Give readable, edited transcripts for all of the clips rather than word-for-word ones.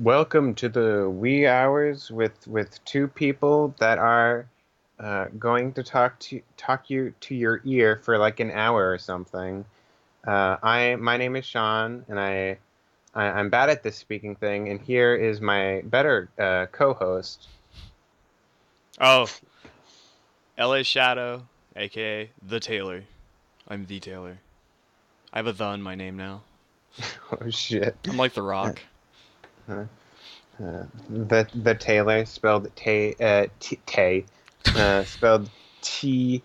Welcome to the wee hours with two people that are going to talk you to your ear for like an hour or something. I My name is Sean, and I'm bad at this speaking thing. And here is my better co-host. Oh, LA Shadow, aka The Taylor. I'm The Taylor. I have a the in my name now. Oh shit, I'm like The uh, Rock. uh, the Taylor spelled Tay, spelled Tailor.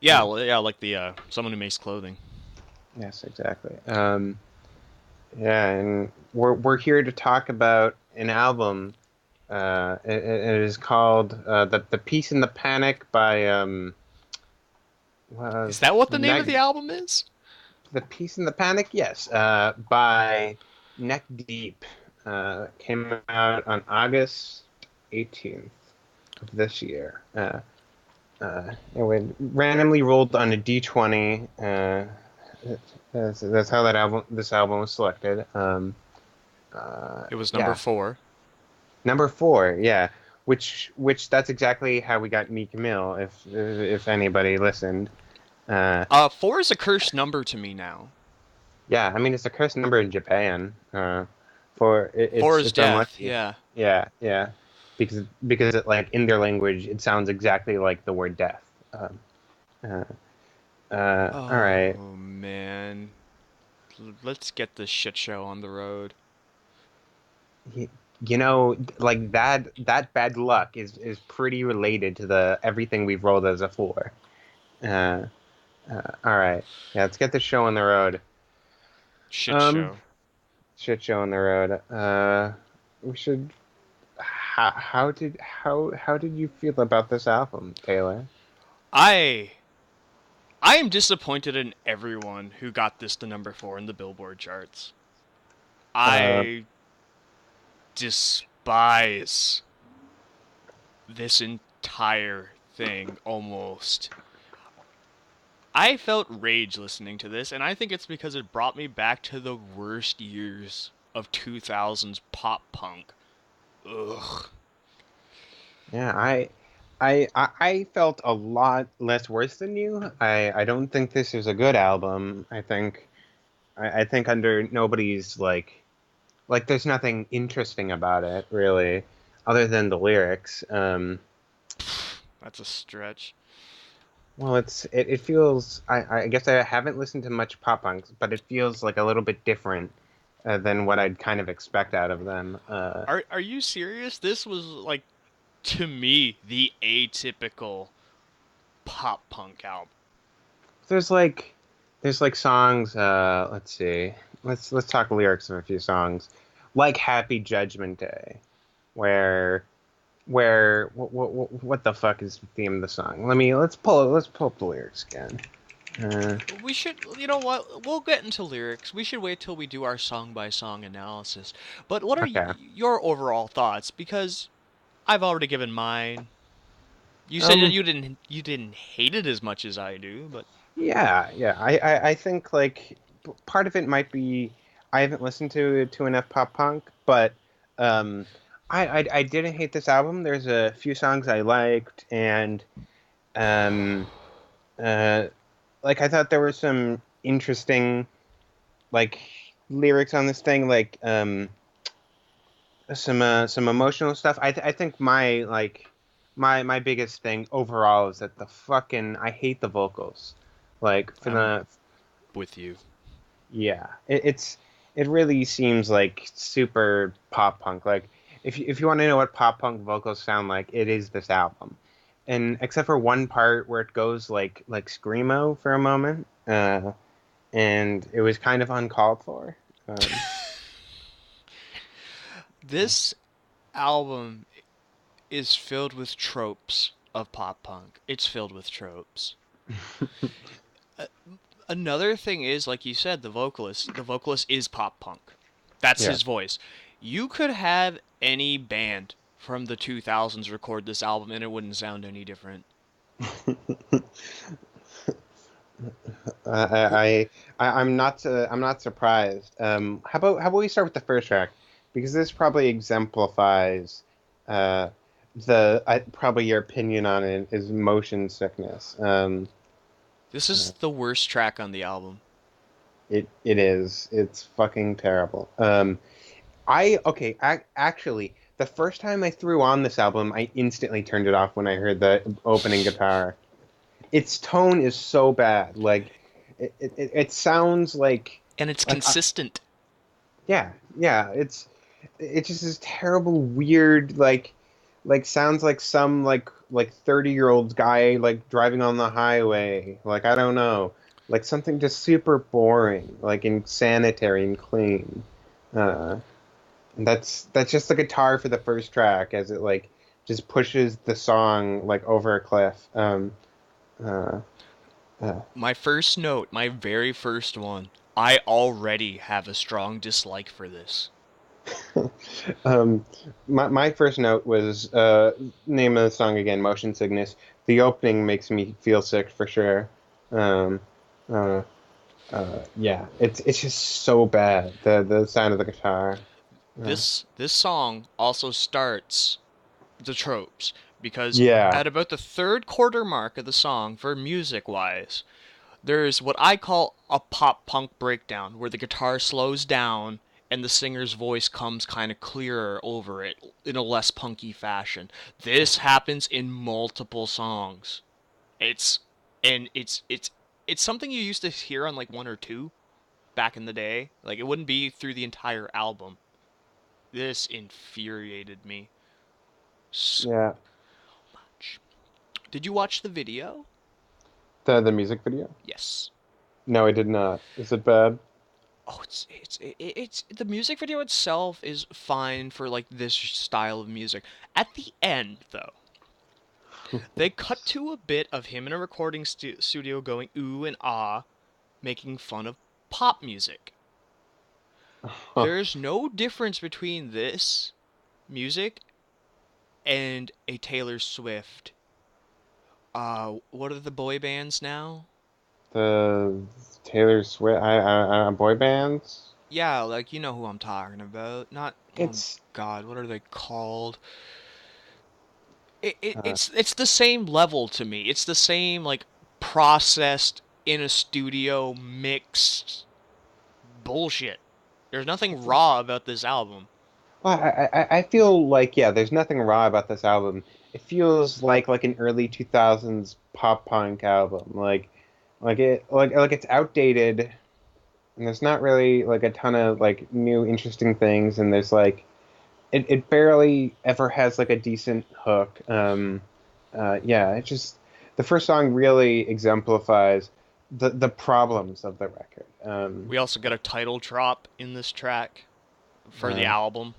Yeah, yeah, like the someone who makes clothing. Yes, exactly. Yeah, and we're here to talk about an album. It is called "The Peace and the Panic" by Is that what the name of Neck. the album is? "The Peace and the Panic," yes, by Neck Deep. Came out on August 18th of this year. It went randomly rolled on a D20. That's how this album was selected. It was number Yeah. 4. Number four, yeah. Which that's exactly how we got Meek Mill, if anybody listened. Uh, 4 is a cursed number to me now. yeah, I mean it's a cursed number in Japan. For 4 is it's death. unlucky. Yeah. Yeah, yeah. Because it, like in their language it sounds exactly like the word death. Uh, all right. Oh man, let's get this shit show on the road. Y- You know, like that bad luck is pretty related to the everything we've rolled as a four. Uh, all right. Yeah, let's get the show on the road. Shit Um, show. Shit show on the road. We should. How did you feel about this album, Taylor? I I am disappointed in everyone who got this to number 4 in the Billboard charts. Uh, I despise this entire thing almost. I felt rage listening to this, and I think it's because it brought me back to the worst years of 2000s pop punk. Ugh. yeah, I felt a lot less worse than you. I don't think this is a good album. I think under nobody's like there's nothing interesting about it really, other than the lyrics. That's a stretch. Well, it feels I guess I haven't listened to much pop punk, but it feels like a little bit different than what I'd kind of expect out of them. Are you serious? This was like to me the atypical pop punk album. There's like there's like songs. Let's see. Let's talk lyrics of a few songs, like "Happy Judgment Day," where what the fuck is the theme of the song? Let's pull up the lyrics again. Uh, We should, you know what? We'll get into lyrics. We should wait till we do our song by song analysis. But what are okay. your overall thoughts? Because I've already given mine. You said that Um. you didn't hate it as much as I do, but Yeah, yeah. I think like part of it might be I haven't listened to enough pop punk, but um, I didn't hate this album. There's a few songs I liked, and um, uh, like I thought there were some interesting like lyrics on this thing, like some emotional stuff. I think my biggest thing overall is that the fucking I hate the vocals. Like for I'm the with you. Yeah, it really seems like super pop punk. Like if you want to know what pop punk vocals sound like, it is this album. And except for one part where it goes like screamo for a moment, and it was kind of uncalled for. Um, This album is filled with tropes of pop punk. It's filled with tropes. Another thing is, like you said, the vocalist. The vocalist is pop punk. That's yeah. his voice. You could have any band from the 2000s record this album and it wouldn't sound any different. I'm not surprised. How about we start with the first track because this probably exemplifies uh, probably your opinion on it is motion sickness. This is Uh, the worst track on the album. it is. It's fucking terrible. I okay. Actually, the first time I threw on this album, I instantly turned it off when I heard the opening guitar. Its tone is so bad. Like it sounds And it's like consistent. yeah, yeah. It's just this terrible, weird sounds like some 30-year-old guy like driving on the highway. Like I don't know, like something just super boring, like insanitary and clean. Uh, and that's just the guitar for the first track as it like just pushes the song like over a cliff. Uh, uh, My first note, my very first one, I already have a strong dislike for this. um, my first note was name of the song again, Motion Sickness. The opening makes me feel sick for sure. Um, uh, yeah, it's just so bad. The sound of the guitar. Uh, This song also starts the tropes because yeah. at about the third quarter mark of the song for music wise, there's what I call a pop punk breakdown where the guitar slows down and the singer's voice comes kind of clearer over it in a less punky fashion. This happens in multiple songs. It's and it's something you used to hear on like one or two back in the day. Like it wouldn't be through the entire album. This infuriated me so Yeah. much. Did you watch the video? The music video? Yes. No, I did not. Is it bad? Oh, it's the music video itself is fine for like this style of music. At the end, though, they cut to a bit of him in a recording studio going ooh and ah, making fun of pop music. There's no difference between this music and a Taylor Swift. What are the boy bands now? The Taylor Swift, boy bands. Yeah, like you know who I'm talking about. Not oh It's God, what are they called? it, it, uh, it's it's the same level to me. It's the same like processed in a studio mixed bullshit. There's nothing raw about this album. well, I feel like yeah, there's nothing raw about this album. It feels like an early 2000s pop punk album. Like it's outdated and there's not really like a ton of like new interesting things and there's like it barely ever has like a decent hook. Yeah, it just the first song really exemplifies the problems of the record. We also got a title drop in this track for the Uh, album,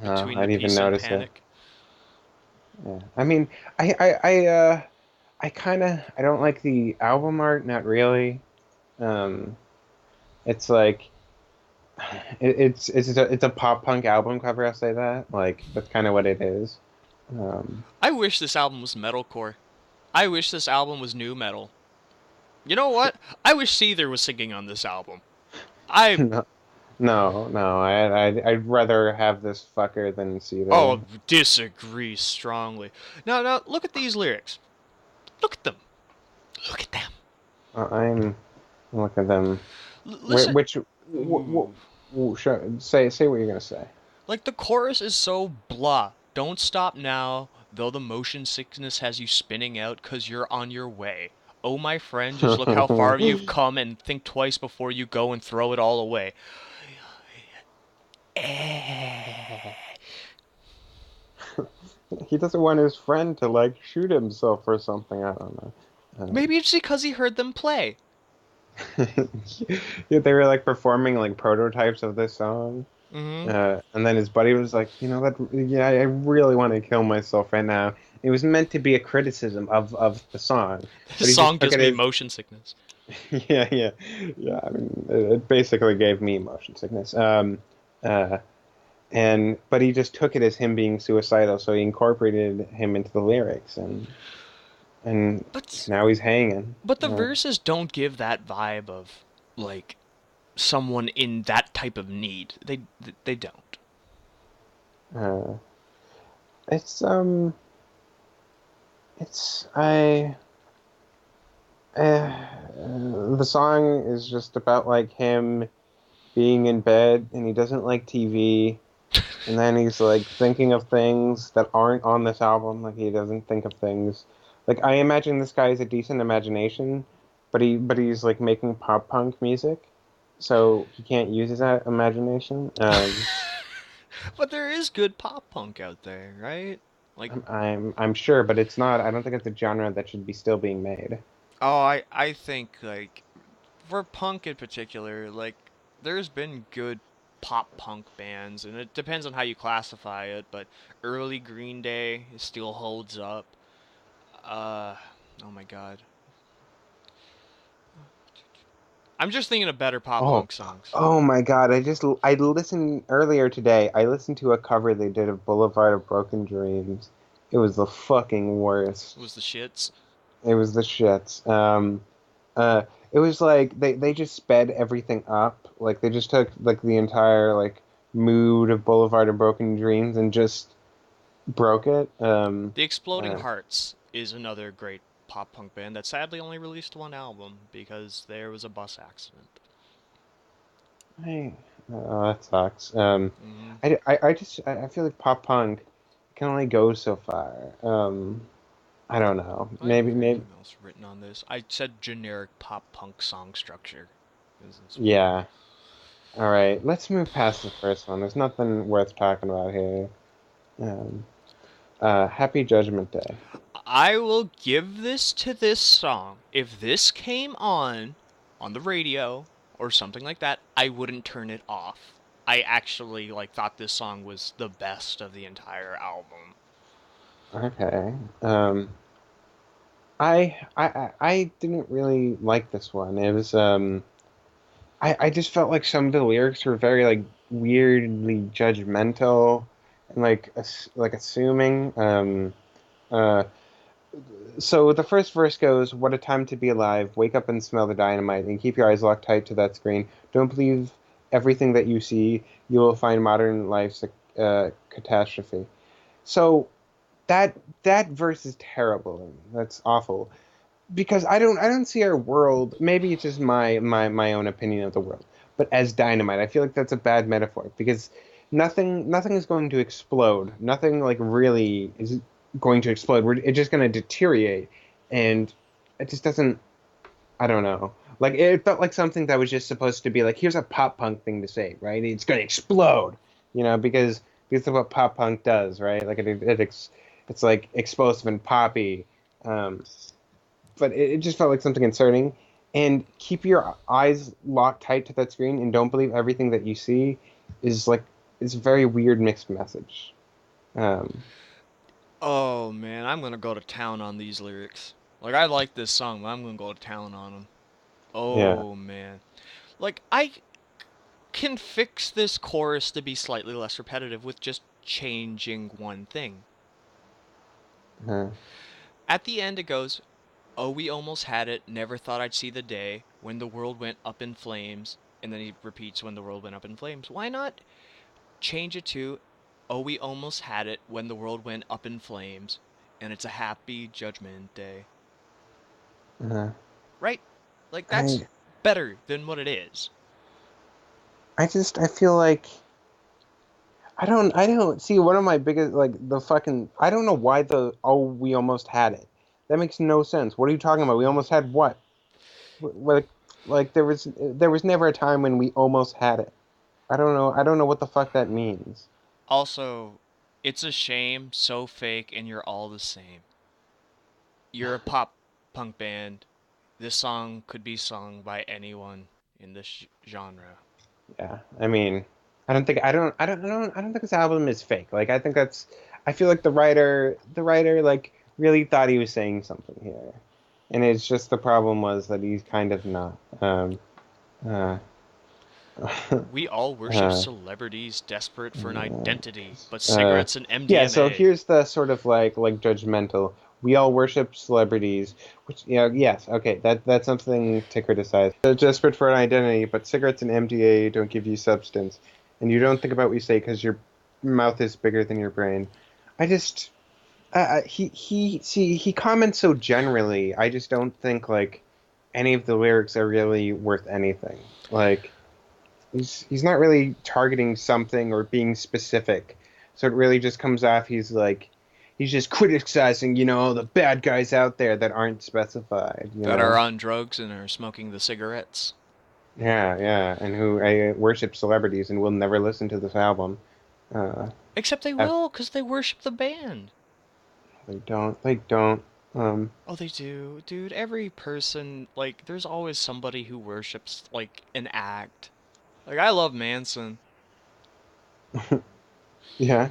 I Between the didn't even Peace and notice it. Panic. Yeah. I mean, I kind of I don't like the album art, not really. Um, it's like it's a pop punk album cover. I'll say that. Like that's kind of what it is. Um, I wish this album was metalcore. I wish this album was new metal. You know what? I wish Seether was singing on this album. I no, no. I'd rather have this fucker than see oh them. disagree strongly. Now look at these lyrics. Look at them. Look at them. I'm look at them. Listen. Which Ooh. say what you're gonna say. Like the chorus is so blah. Don't stop now, though the motion sickness has you spinning out 'cause you're on your way. Oh my friend, just look how far you've come and think twice before you go and throw it all away. Eh. He doesn't want his friend to like shoot himself or something. I don't know. Maybe it's because he heard them play. Yeah, they were like performing like prototypes of this song, Mm-hmm. and then his buddy was like, you know, that yeah, I really want to kill myself right now. It was meant to be a criticism of the song, but This he just song took gives it me as motion sickness. yeah. I mean, it basically gave me motion sickness. Uh, and but he just took it as him being suicidal, so he incorporated him into the lyrics, and and But now he's hanging. but the verses don't give that vibe of like someone in that type of need. They don't. Uh, it's it's the song is just about like him being in bed and he doesn't like TV. And then he's like thinking of things that aren't on this album. Like he doesn't think of things. Like I imagine this guy has a decent imagination, but he's like making pop punk music, so he can't use his imagination. But there is good pop punk out there, right? Like, I'm sure, but it's not. I don't think it's a genre that should be still being made. oh, I think like for punk in particular, like there's been good pop punk bands, and it depends on how you classify it. But early Green Day still holds up. Uh, oh my God, I'm just thinking of better pop Oh, punk songs. oh my God! I listened earlier today. I listened to a cover they did of Boulevard of Broken Dreams. It was the fucking worst. Was the shits? It was the shits. It was like they just sped everything up. Like they just took like the entire like mood of Boulevard of Broken Dreams and just broke it. The Exploding Uh, Hearts is another great pop punk band that sadly only released one album because there was a bus accident. I, that sucks. Hmm. I feel like pop punk can only go so far. I don't know. I have your Maybe. emails written on this. I said generic pop punk song structure. Yeah. All right. Let's move past the first one. There's nothing worth talking about here. Um, Happy Judgment Day. I will give this to this song. If this came on the radio or something like that, I wouldn't turn it off. I actually like thought this song was the best of the entire album. Okay. I didn't really like this one. It was I just felt like some of the lyrics were very like weirdly judgmental and like like assuming. Uh, so the first verse goes, "What a time to be alive! Wake up and smell the dynamite, and keep your eyes locked tight to that screen. Don't believe everything that you see. You will find modern life's a catastrophe." So that verse is terrible. That's awful because I don't see our world. Maybe it's just my own opinion of the world, but as dynamite, I feel like that's a bad metaphor because nothing is going to explode. Nothing like really is going to explode. It's just going to deteriorate, and it just doesn't. I don't know. Like it felt like something that was just supposed to be like, here's a pop punk thing to say, right? It's going to explode, because of what pop punk does, right? Like it's like explosive and poppy. Um, but it just felt like something concerning. And keep your eyes locked tight to that screen and don't believe everything that you see is like it's a very weird mixed message. Um, Oh man, I'm gonna go to town on these lyrics. Like I like this song, but I'm gonna go to town on them. yeah. Oh man, like I can fix this chorus to be slightly less repetitive with just changing one thing. Uh, At the end, it goes, "Oh, we almost had it. Never thought I'd see the day when the world went up in flames." And then he repeats, "When the world went up in flames." Why not change it to, "Oh, we almost had it when the world went up in flames, and it's a happy judgment day." uh, Right? Like, that's I better than what it is. I feel like I don't see one of my biggest like the fucking I don't know why the oh we almost had it. That makes no sense. What are you talking about? We almost had what? Like there was never a time when we almost had it. I don't know. I don't know what the fuck that means. Also, it's a shame, so fake, and you're all the same. You're a pop punk band. This song could be sung by anyone in this genre. Yeah, I mean, I don't think this album is fake. Like, I think I feel like the writer, like, really thought he was saying something here, and it's just the problem was that he's kind of not. Uh, We all worship uh, celebrities desperate for an identity, but uh, cigarettes and yeah. So MDMA. here's the sort of like judgmental. we all worship celebrities, which yes, okay, that's something to criticize. They're desperate for an identity, but cigarettes and MDA don't give you substance, and you don't think about what you say because your mouth is bigger than your brain. I just he comments so generally. I just don't think like any of the lyrics are really worth anything. Like he's not really targeting something or being specific. So it really just comes off he's just criticizing, the bad guys out there that aren't specified, That are on drugs and are smoking the cigarettes. Yeah, yeah, and who worship celebrities and will never listen to this album. Uh, Except they will, because they worship the band. they don't. Um, Oh, they do. Dude, every person, like, there's always somebody who worships, like, an act. Like, I love Manson. yeah,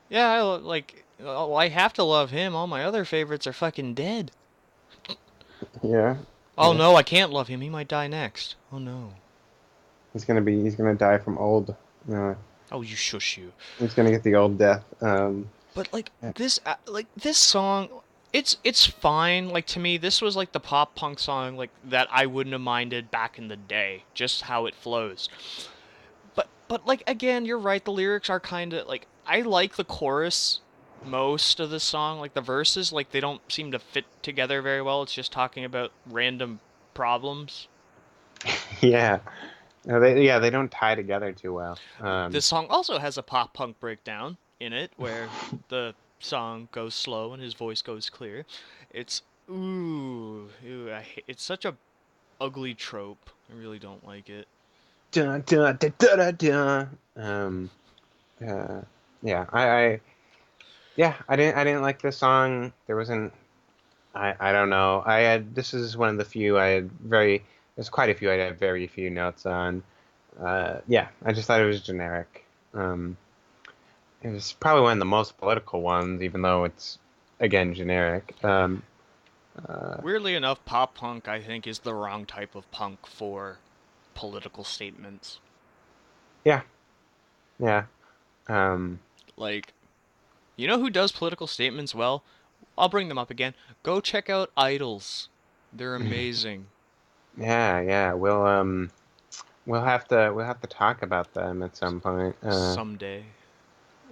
Yeah, like, oh, I have to love him. All my other favorites are fucking dead. yeah, Oh yeah. no, I can't love him. He might die next. Oh no. He's gonna die from old. Uh, Oh, you shush you. he's gonna get the old death. But like this song, it's fine. Like to me, this was like the pop punk song like that I wouldn't have minded back in the day, just how it flows. But like again, you're right. The lyrics are kind of like I like the chorus most of the song. Like the verses, like they don't seem to fit together very well. It's just talking about random problems. yeah, no, they don't tie together too well. This song also has a pop punk breakdown in it where the song goes slow and his voice goes clear. It's it's such a ugly trope. I really don't like it. Dun, dun, dun, dun, dun, dun. Uh, yeah, I didn't like this song. I don't know. This is one of the few there's quite a few I had very few notes on. Yeah, I just thought it was generic. Um, it was probably one of the most political ones, even though it's again generic. Uh, Weirdly enough, pop punk I think is the wrong type of punk for political statements. yeah, yeah, um, Like, you know who does political statements well? I'll bring them up again. Go check out Idols. They're amazing. yeah, yeah. We'll have to talk about them at some point. Someday.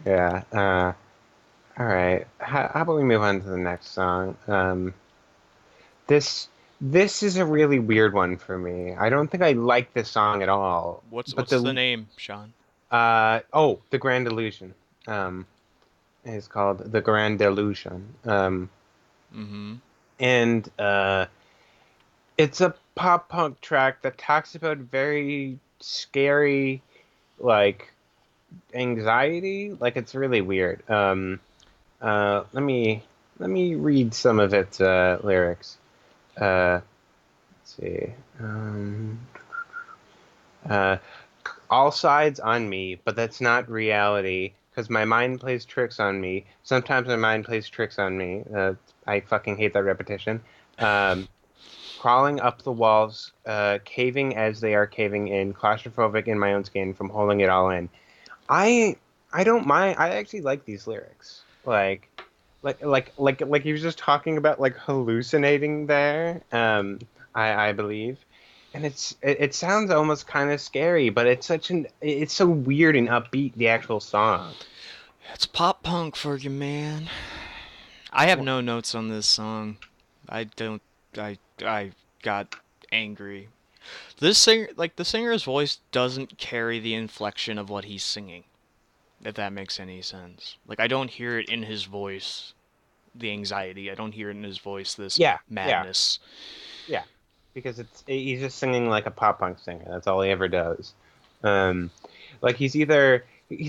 Yeah. All right. How about we move on to the next song? This this is a really weird one for me. I don't think I like this song at all. But What's the name, Sean? The Grand Illusion. Um, is called The Grand Illusion. Mm-hmm. And it's a pop punk track that talks about very scary, like anxiety. Like it's really weird. Let me read some of its lyrics. Uh, let's see. Uh, all sides on me, but that's not reality. Because my mind plays tricks on me. Sometimes my mind plays tricks on me. I fucking hate that repetition. Um, crawling up the walls, caving as they are caving in, claustrophobic in my own skin from holding it all in. I I don't mind. I actually like these lyrics. Like he was just talking about like hallucinating there. I believe, and it sounds almost kind of scary, but it's so weird and upbeat. The actual song. It's pop punk for you, man. I have Well, no notes on this song. I don't. I got angry. This singer, like the singer's voice, doesn't carry the inflection of what he's singing. If that makes any sense. Like I don't hear it in his voice. The anxiety. I don't hear it in his voice. This yeah, yeah, madness. yeah. Because he's just singing like a pop punk singer. That's all he ever does. Um, like he's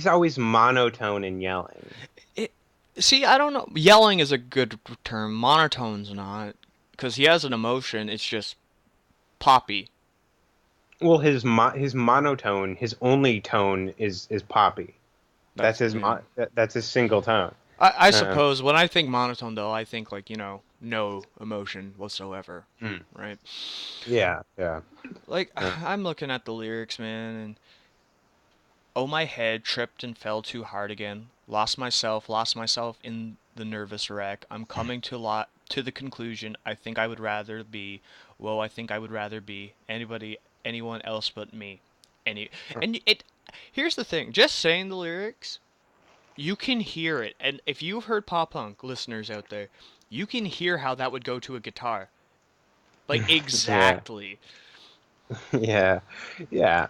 always monotone and yelling. It. See, I don't know. Yelling is a good term. Monotone's not, because he has an emotion. It's just poppy. Well, his monotone, his only tone is poppy. That's That's his yeah. that's his single tone. I Um, suppose when I think monotone though, I think like no emotion whatsoever, mm, right? yeah, yeah. Like Uh, I'm looking at the lyrics, man, and oh my head tripped and fell too hard again. Lost myself in the nervous wreck. I'm coming to lot to the conclusion, I think I would rather be, well, I think I would rather be anyone else but me. And it, here's the thing, just saying the lyrics, you can hear it. And if you've heard pop punk listeners out there, you can hear how that would go to a guitar. Like Yeah, exactly. yeah, yeah.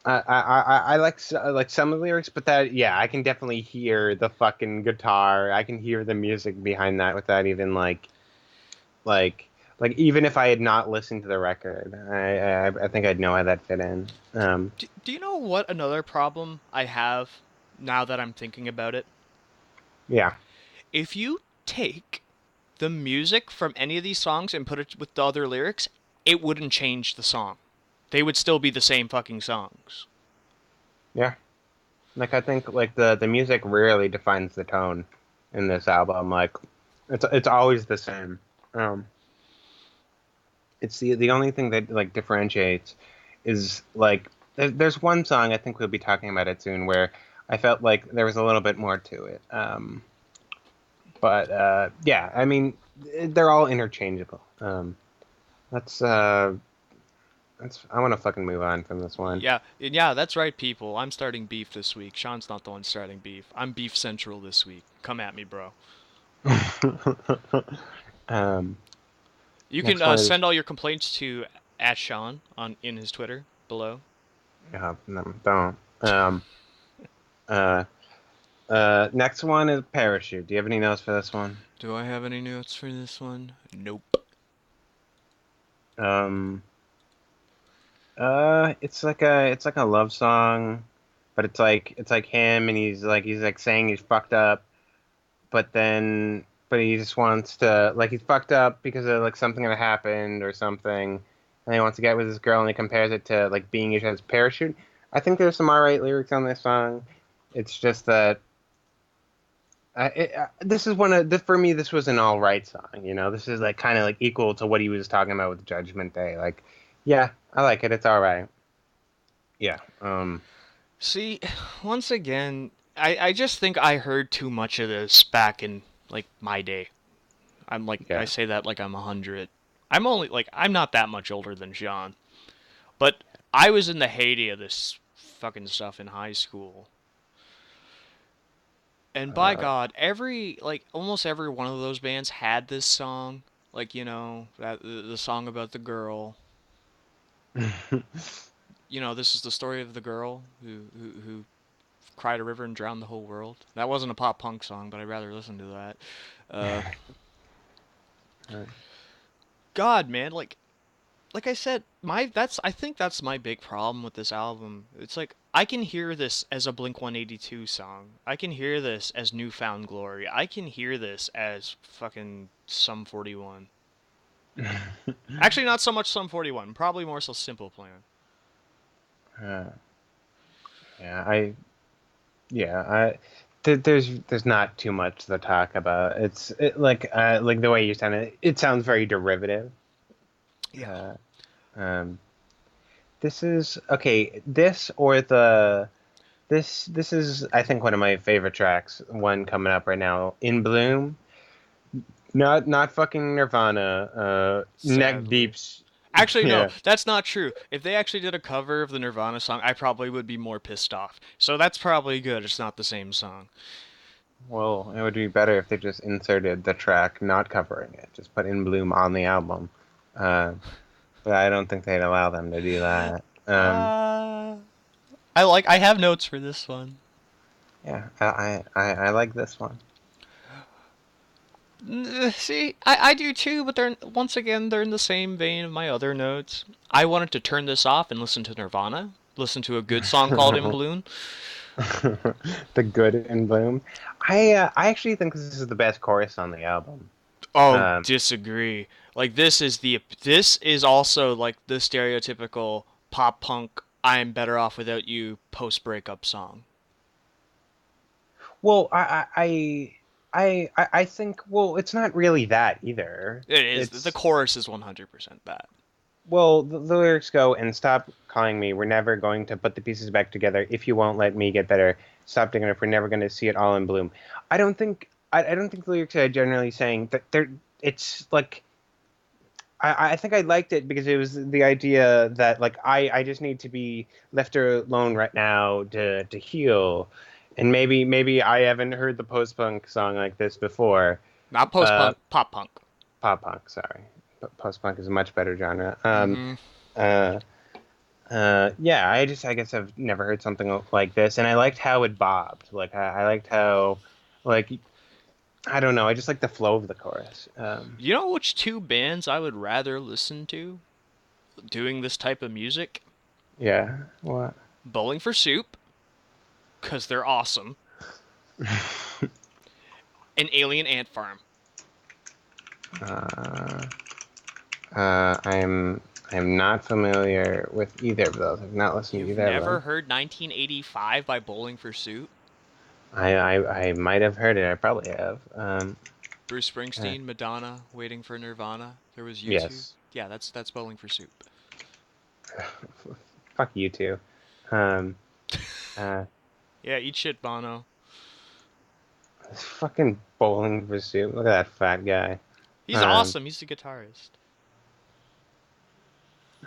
I like like some of the lyrics, but that yeah, I can definitely hear the fucking guitar. I can hear the music behind that without even like like even if I had not listened to the record, I think I'd know how that fit in. Do you know what another problem I have now that I'm thinking about it? Yeah. If you take the music from any of these songs and put it with the other lyrics, it wouldn't change the song. They would still be the same fucking songs. Yeah. Like I think like the music rarely defines the tone in this album. Like it's always the same. Um, it's the only thing that like differentiates is like there's one song I think we'll be talking about it soon where I felt like there was a little bit more to it. But yeah, I mean they're all interchangeable. Let's I want to fucking move on from this one. Yeah, that's right, people. I'm starting beef this week. Sean's not the one starting beef. I'm beef central this week. Come at me, bro. um, You can next one is send all your complaints to at Sean on in his Twitter below. no, don't. Uh, next one is Parachute. Do you have any notes for this one? Do I have any notes for this one? Nope. Um, it's like a love song, but it's like him and he's like saying he's fucked up, but he just wants to like he's fucked up because of like something that happened or something, and he wants to get with this girl and he compares it to like being each other's parachute. I think there's some alright lyrics on this song. It's just that this is one of for me. This was an all right song. You know, this is like kind of like equal to what he was talking about with Judgment Day. Like, yeah, I like it. It's all right. Yeah. See, once again, I just think I heard too much of this back in like my day. I'm like I Yeah. say that like I'm 100. I'm only like I'm not that much older than Sean, but I was in the heyday of this fucking stuff in high school. And by Uh, God, every like almost every one of those bands had this song, like that the song about the girl. This is the story of the girl who cried a river and drowned the whole world. That wasn't a pop punk song, but I'd rather listen to that. Uh, God, man, like I said, my that's I think that's my big problem with this album. It's like I can hear this as a Blink 182 song. I can hear this as Newfound Glory. I can hear this as fucking Sum 41. Actually, not so much Sum 41. Probably more so Simple Plan. uh, yeah. There's not too much to talk about. Like the way you sound it. It sounds very derivative. Yeah. Uh, um, this is okay. This is I think one of my favorite tracks. One coming up right now, In Bloom. Not fucking Nirvana. Neck Sadly. Deep's. Actually, no, Yeah. that's not true. If they actually did a cover of the Nirvana song, I probably would be more pissed off. So that's probably good. It's not the same song. Well, it would be better if they just inserted the track not covering it. Just put In Bloom on the album. Uh, but I don't think they'd allow them to do that. Uh, I have notes for this one. Yeah, I like this one. See, I do too, but they're once again they're in the same vein of my other notes. I wanted to turn this off and listen to Nirvana, listen to a good song called In Bloom. The good In Bloom. I actually think this is the best chorus on the album. Oh, Um, disagree. Like this is also like the stereotypical pop punk I'm better off without you post breakup song. well, I think well, it's not really that either. It is the It's chorus is 100% that. well, the lyrics go and stop calling me. We're never going to put the pieces back together if you won't let me get better. Stop digging up. We're never going to see it all in bloom. I don't think I don't think the lyrics are generally saying that they're. It's like I think I liked it because it was the idea that like I just need to be left alone right now to heal, and maybe I haven't heard the post punk song like this before. Not post Uh, punk, pop punk. Pop punk, sorry, but post punk is a much better genre. Hmm. Uh, yeah, I guess I've never heard something like this, and I liked how it bobbed. Like I liked how, like I don't know, I just like the flow of the chorus. You know which two bands I would rather listen to doing this type of music? Yeah, what? Bowling for Soup, because they're awesome, and Alien Ant Farm. Uh, I'm not familiar with either of those. I've not listened to You've either of never them. heard 1985 by Bowling for Soup? I might have heard it. I probably have. Bruce Uh, Springsteen, Madonna, Waiting for Nirvana. There was U2. yes. Yeah, that's Bowling for Soup. Fuck you too. Um, uh, Yeah, eat shit, Bono. this fucking bowling for soup. Look at that fat guy. He's Um, awesome. He's the guitarist.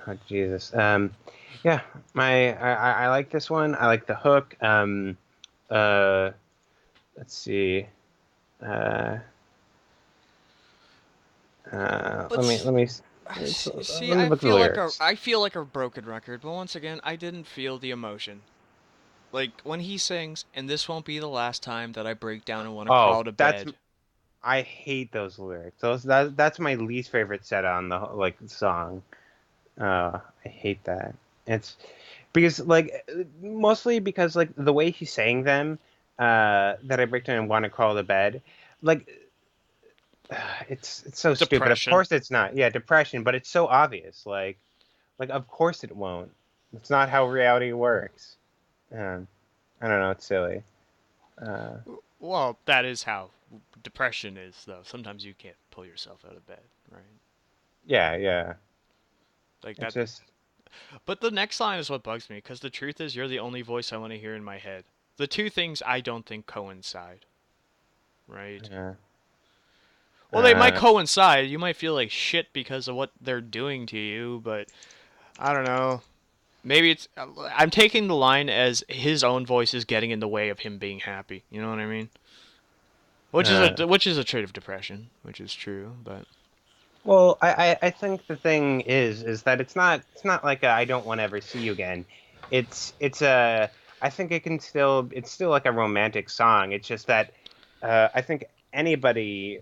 oh Jesus. Yeah, I like this one. I like the hook. Uh, let's see. Uh, But see, let me look at the lyrics. I feel like a broken record. But once again, I didn't feel the emotion. Like when he sings, and this won't be the last time that I break down and want to Oh, crawl to that's bed. I hate those lyrics. That's my least favorite set on the like song. I hate that. It's because like mostly because like the way he's saying them, that I break down and want to crawl to bed, like it's so stupid. Of Depression. course it's not. Yeah, depression, but it's so obvious. Like of course it won't. It's not how reality works. Um, I don't know. It's silly. Uh, Well, that is how depression is, though. Sometimes you can't pull yourself out of bed, right? yeah, yeah. Like It's that. just But the next line is what bugs me, because the truth is, you're the only voice I want to hear in my head. The two things I don't think coincide, right? yeah. Well, they might Uh, coincide. You might feel like shit because of what they're doing to you, but I don't know. Maybe it's. I'm taking the line as his own voice is getting in the way of him being happy. You know what I mean? uh, Which is a trait of depression, which is true. But Well, I think the thing is that it's not like I don't want to ever see you again. It's a I think it's still like a romantic song. It's just that I think anybody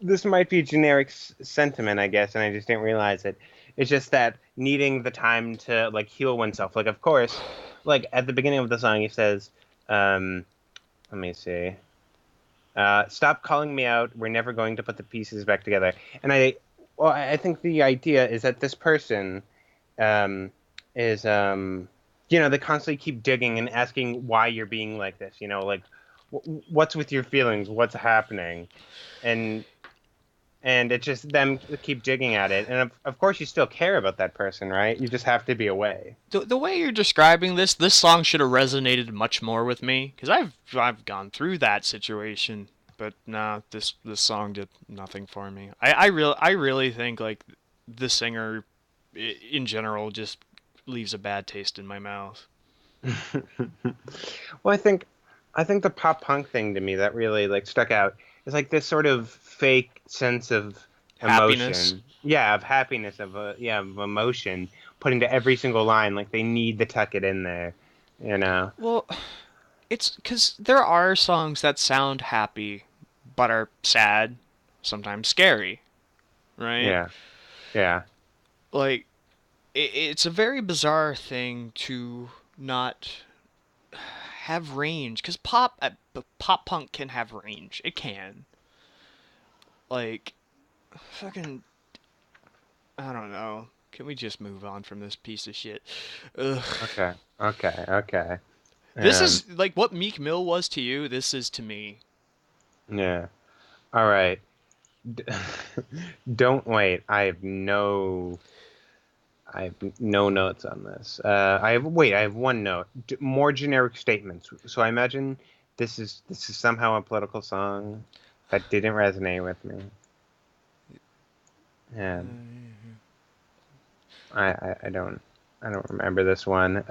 this might be generic sentiment, I guess, and I just didn't realize it. It's just that needing the time to like heal oneself. Like of course, like at the beginning of the song, he says, um, let me see. Stop calling me out. We're never going to put the pieces back together. And I think the idea is that this person um, is, they constantly keep digging and asking why you're being like this. Like what's with your feelings? What's happening? And it's just them keep digging at it. And of course, you still care about that person, right? You just have to be away. the way you're describing this song should have resonated much more with me because I've gone through that situation. But nah, this song did nothing for me. I really think like the singer in general just leaves a bad taste in my mouth. Well, I think the pop punk thing to me that really like stuck out is like this sort of fake sense of Happiness. emotion. Yeah, of happiness, of emotion put into every single line. Like they need to tuck it in there, you know. Well, it's because there are songs that sound happy but are sad, sometimes scary, right? Yeah, yeah. Like it's a very bizarre thing to not have range because pop punk can have range. It can. Like fucking I don't know. Can we just move on from this piece of shit? Ugh. Okay, okay, okay. This Um, is like what Meek Mill was to you. This is to me. yeah. All right. D- Don't wait. I have no notes on this. I have one note. More generic statements. So I imagine this is somehow a political song that didn't resonate with me. And I don't remember this one.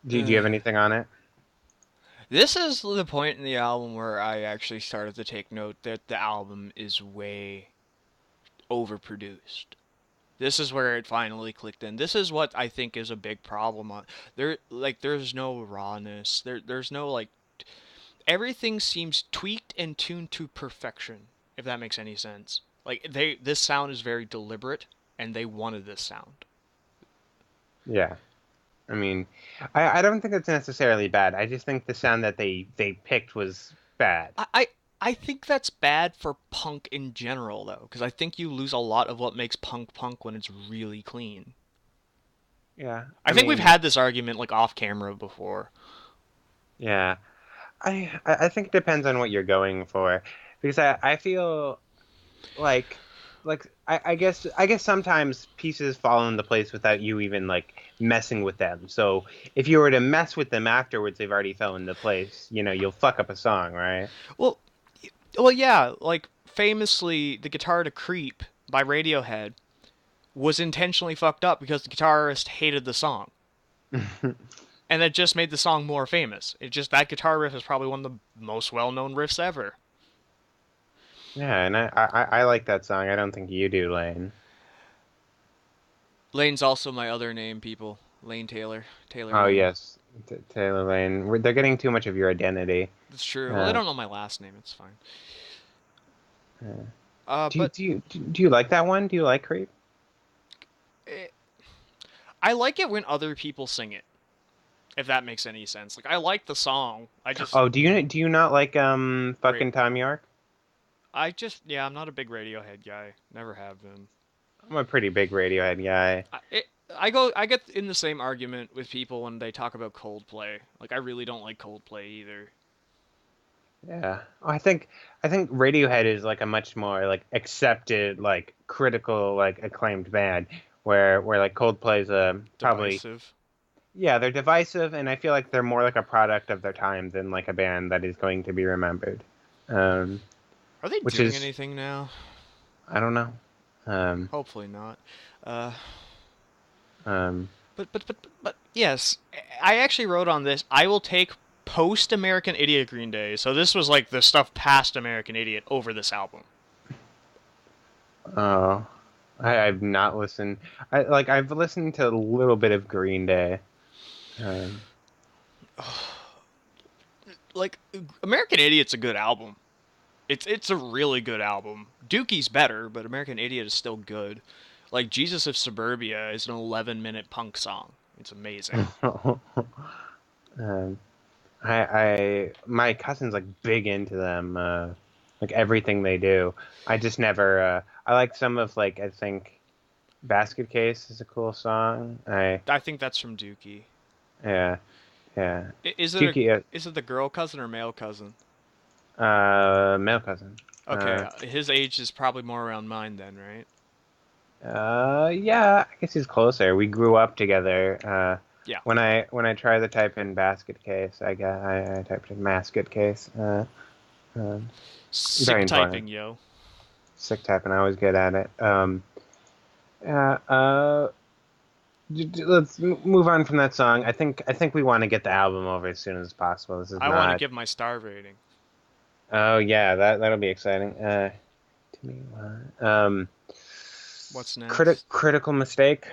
Do you have anything on it? This is the point in the album where I actually started to take note that the album is way overproduced. This is where it finally clicked in. This is what I think is a big problem on there. Like, there's no rawness. There's no like. Everything seems tweaked and tuned to perfection. If that makes any sense. Like, this sound is very deliberate, and they wanted this sound. Yeah. I mean, I don't think it's necessarily bad. I just think the sound that they picked was bad. I think that's bad for punk in general, though, because I think you lose a lot of what makes punk when it's really clean. Yeah. I I think we've mean, had this argument like off camera before. yeah. I think it depends on what you're going for, because I feel like I guess sometimes pieces fall into place without you even like messing with them. So if you were to mess with them afterwards, they've already fell into place. You'll fuck up a song, right? Well, well, yeah, like famously, the guitar to "Creep" by Radiohead was intentionally fucked up because the guitarist hated the song, and that just made the song more famous. It just that guitar riff is probably one of the most well-known riffs ever. Yeah, and I like that song. I don't think you do, Lane. Lane's also my other name, people. Lane Taylor, Taylor Oh Lane. yes, Taylor Lane. They're getting too much of your identity. That's true. Well, they Uh, don't know my last name. It's fine. uh, do you But do you do you like that one? Do you like Creep? it, I like it when other people sing it. If that makes any sense. Like, I like the song. Oh, do you not like fucking Tom York? Yeah, I'm not a big Radiohead guy. Never have been. I'm a pretty big Radiohead guy. I get in the same argument with people when they talk about Coldplay. Like, I really don't like Coldplay either. Yeah. I think Radiohead is like a much more like accepted, like critical, like acclaimed band where like Coldplay's probably, Divisive. yeah, they're divisive, and I feel like they're more like a product of their time than like a band that is going to be remembered. Um Are they which doing is, anything now? I don't know. Um Hopefully not. Uh, um but yes, I actually wrote on this. I will take post American Idiot Green Day. So this was like the stuff past American Idiot over this album. oh, I've not listened. I've listened to a little bit of Green Day. Um Like, American Idiot's a good album. It's a really good album. Dookie's better, but American Idiot is still good. Like, Jesus of Suburbia is an 11-minute punk song. It's amazing. um my cousin's like big into them, like everything they do. I just never I like some of, like, I think Basket Case is a cool song. I think that's from Dookie. Yeah, yeah. Is it Dookie, is it the girl cousin or male cousin? male cousin. Okay, his age is probably more around mine then, right? Yeah, I guess he's closer. We grew up together. Yeah. When I tried to type in Basket Case, I typed in Masket Case. Um, Very Sick important. typing, yo. Sick typing. I was good at it. Uh, uh, let's move on from that song. I think we want to get the album over as soon as possible. This is I want to not. give my star rating. Oh yeah, that'll be exciting. To me, What's next? critical mistake.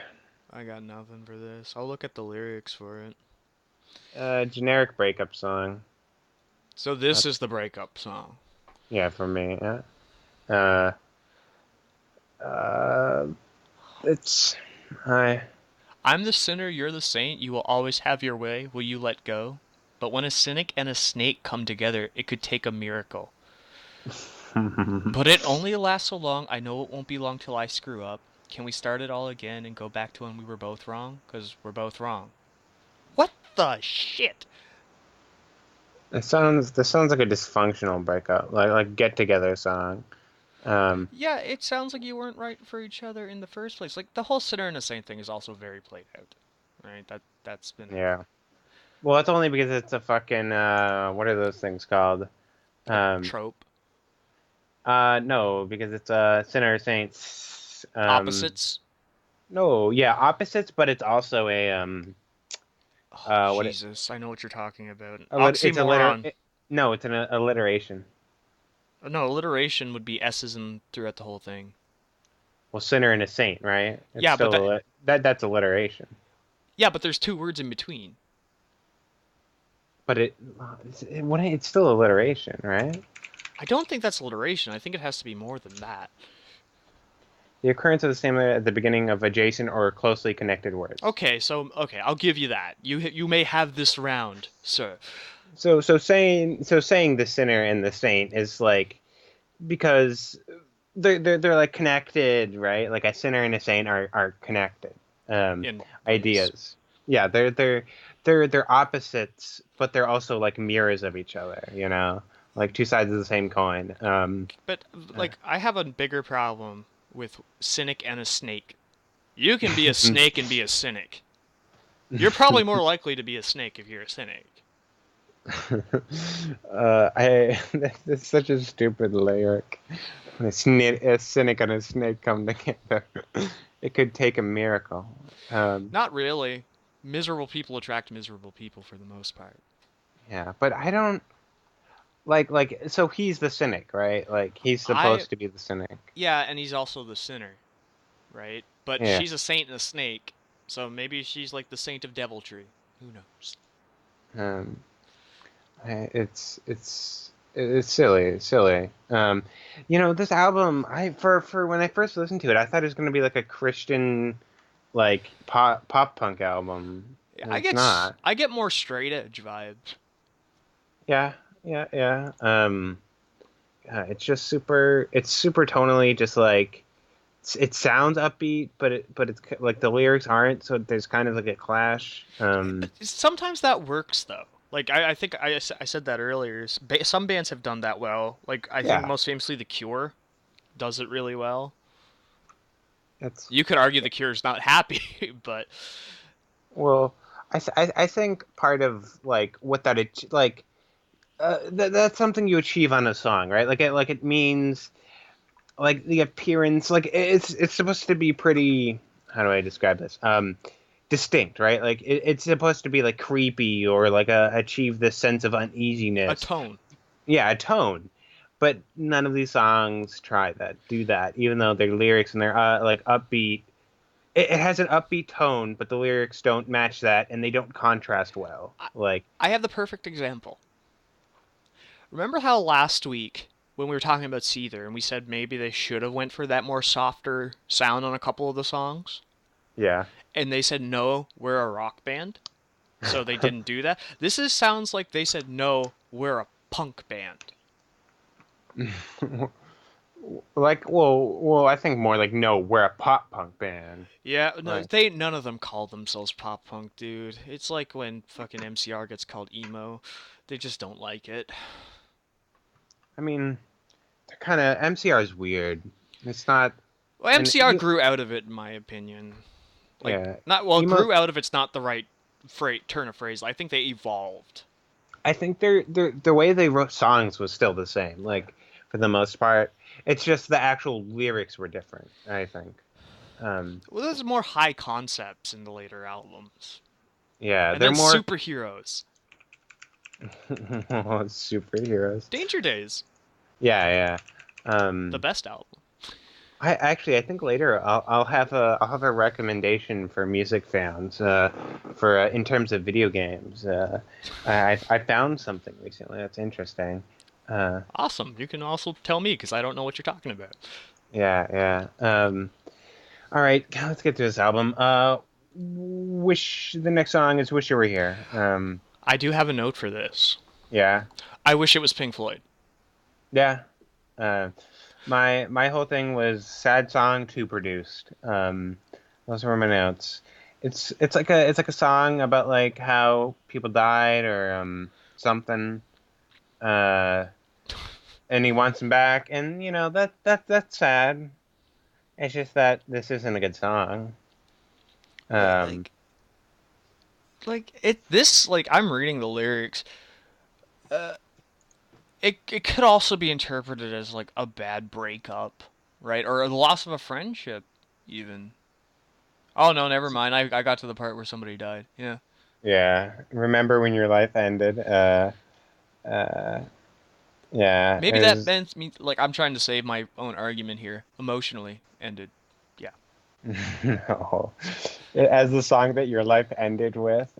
I got nothing for this. I'll look at the lyrics for it. Generic breakup song. So this That's, is the breakup song. yeah, for me. Uh, uh, it's I. I'm the sinner, you're the saint. You will always have your way. Will you let go? But when a cynic and a snake come together, it could take a miracle. But it only lasts so long. I know it won't be long till I screw up. Can we start it all again and go back to when we were both wrong? Because we're both wrong. What the shit? This sounds like a dysfunctional breakup, like get together song. Um, Yeah, it sounds like you weren't right for each other in the first place. Like, the whole sinner and a saint thing is also very played out. Right? That's been. yeah. Well, it's only because it's a fucking what are those things called? A Um, trope. no, because it's Sinner Saints. Opposites. No, yeah, opposites, but it's also a Oh, what it, Jesus, I know what you're talking about. it's a Oxymoron. no, it's an alliteration. No, alliteration would be S's and throughout the whole thing. Well, sinner and a saint, right? It's Yeah, but still that's alliteration. but there's two words in between. But it's still alliteration, right? I don't think that's alliteration. I think it has to be more than that. The occurrence of the same at the beginning of adjacent or closely connected words. Okay, I'll give you that. You may have this round, sir. So saying the sinner and the saint is like because they're like connected, right? Like a sinner and a saint are connected In ways. ideas. Yeah, they're opposites, but they're also like mirrors of each other, like two sides of the same coin. But like I have a bigger problem with cynic and a snake. You can be a snake and be a cynic. You're probably more likely to be a snake if you're a cynic. I that's such a stupid lyric. A cynic and a snake come together. It could take a miracle. Um, Not really. Miserable people attract miserable people for the most part. yeah, but I don't like. So he's the cynic, right? Like he's I supposed to be the cynic. Yeah, and he's also the sinner, right? But Yeah. she's a saint and a snake, so maybe she's like the saint of deviltry. Who knows? Um, it's silly, it's silly. This album, for when I first listened to it, I thought it was going to be like a Christian, like pop punk album, and I it's get not. I get more straight edge vibes. Yeah, yeah, yeah. It's just It's super tonally, just like it sounds upbeat, but it's like the lyrics aren't. So there's kind of like a clash. But sometimes that works though. Like I think I said that earlier. Some bands have done that well. Like I think Yeah, most famously The Cure does it really well. it's You could argue The Cure's not happy, but well. I think part of like what like that's something you achieve on a song, right? Like it means like the appearance, like it's supposed to be pretty. How do I describe this? Distinct, right? Like it's supposed to be like creepy or like achieve this sense of a uneasiness. tone. Yeah, a tone. But none of these songs do that, even though their lyrics and they're like upbeat. It has an upbeat tone, but the lyrics don't match that, and they don't contrast well. I, Like, I have the perfect example. Remember how last week when we were talking about Seether and we said maybe they should have went for that more softer sound on a couple of the songs? yeah. And they said no, we're a rock band. So they didn't do that. Sounds like they said no, we're a punk band. Like, I think more like, no, we're a pop punk band. Yeah, no, Like, they none of them call themselves pop punk, dude. It's like when fucking MCR gets called emo. They just don't like it. I mean, they're kind of MCR is weird. It's not, Well, and MCR grew out of it, in my opinion. Like, yeah, not well, emo. grew out of it's not the right turn of phrase. I think they evolved. I think the way they wrote songs was still the same. Like for the most part, it's just the actual lyrics were different. I think. Um, Well, there's more high concepts in the later albums, yeah, and they're then more superheroes, superheroes. Danger Days, Yeah, yeah. the best album. I think later I'll have a recommendation for music fans for in terms of video games. I found something recently that's interesting. Uh, Awesome. You can also tell me because I don't know what you're talking about. yeah, yeah. All right, let's get to this album. Wish the next song is "Wish You Were Here." I do have a note for this. Yeah, I wish it was Pink Floyd. yeah. Uh, my whole thing was sad song too produced. Those were my notes. It's like a song about like how people died or something. Uh, and he wants them back, and that's sad. It's just that this isn't a good song. But Um, like, I'm reading the lyrics. Uh, it could also be interpreted as like a bad breakup, right? Or the loss of a friendship, even. Oh no, never mind. I got to the part where somebody died. Yeah. Yeah. Remember when your life ended? Uh, yeah. Maybe It that was. meant me like I'm trying to save my own argument here. Emotionally ended. Yeah. No. As the song that your life ended with.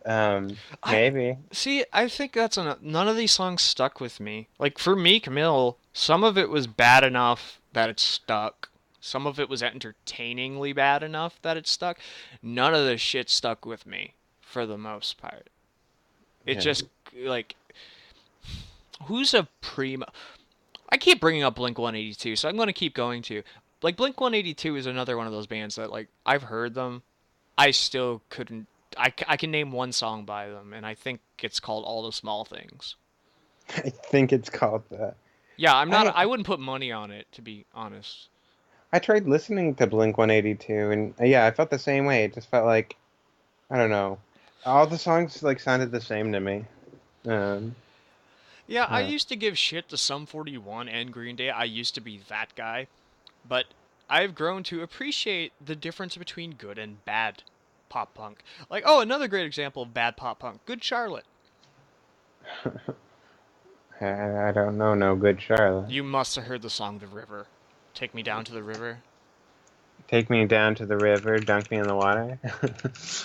I Maybe. see. I think none of these songs stuck with me. Like for me, Camille, some of it was bad enough that it stuck. Some of it was entertainingly bad enough that it stuck. None of this shit stuck with me for the most part. It Yeah. just like who's a primo? I keep bringing up Blink 182, so I'm going to keep going to. Like Blink 182 is another one of those bands that like I've heard them. I still couldn't. I can name one song by them, and I think it's called All the Small Things. I think it's called that. Yeah, I'm not. I I wouldn't put money on it, to be honest. I tried listening to Blink 182, and yeah, I felt the same way. It just felt like I don't know. All the songs like sounded the same to me. Um, Yeah, I uh, used to give shit to Sum 41 and Green Day. I used to be that guy, but I've grown to appreciate the difference between good and bad pop punk. Like, oh, another great example of bad pop punk. Good Charlotte. I don't know, no good Charlotte. You must have heard the song The River. Take me down to the river. Take me down to the river, dunk me in the water.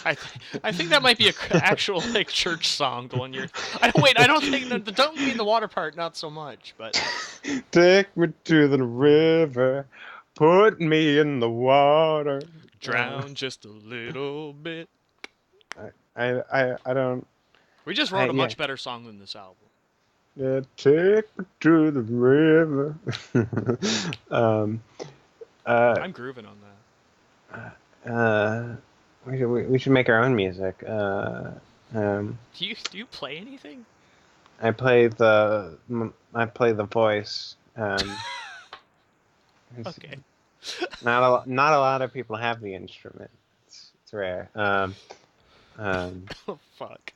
I think that might be a actual like church song. The one you're. I don't wait. I don't think the don't mean the water part. Not so much, but Take me to the river, put me in the water. drown just a little bit. I don't. We just I wrote a yeah. much better song than this album. Yeah, take me to the river. um. Uh. I'm grooving on that. Uh. We should make our own music. Um. Do you play anything? I play the voice. It's Okay. not a lot of people have the instrument. It's rare. Um, Oh fuck.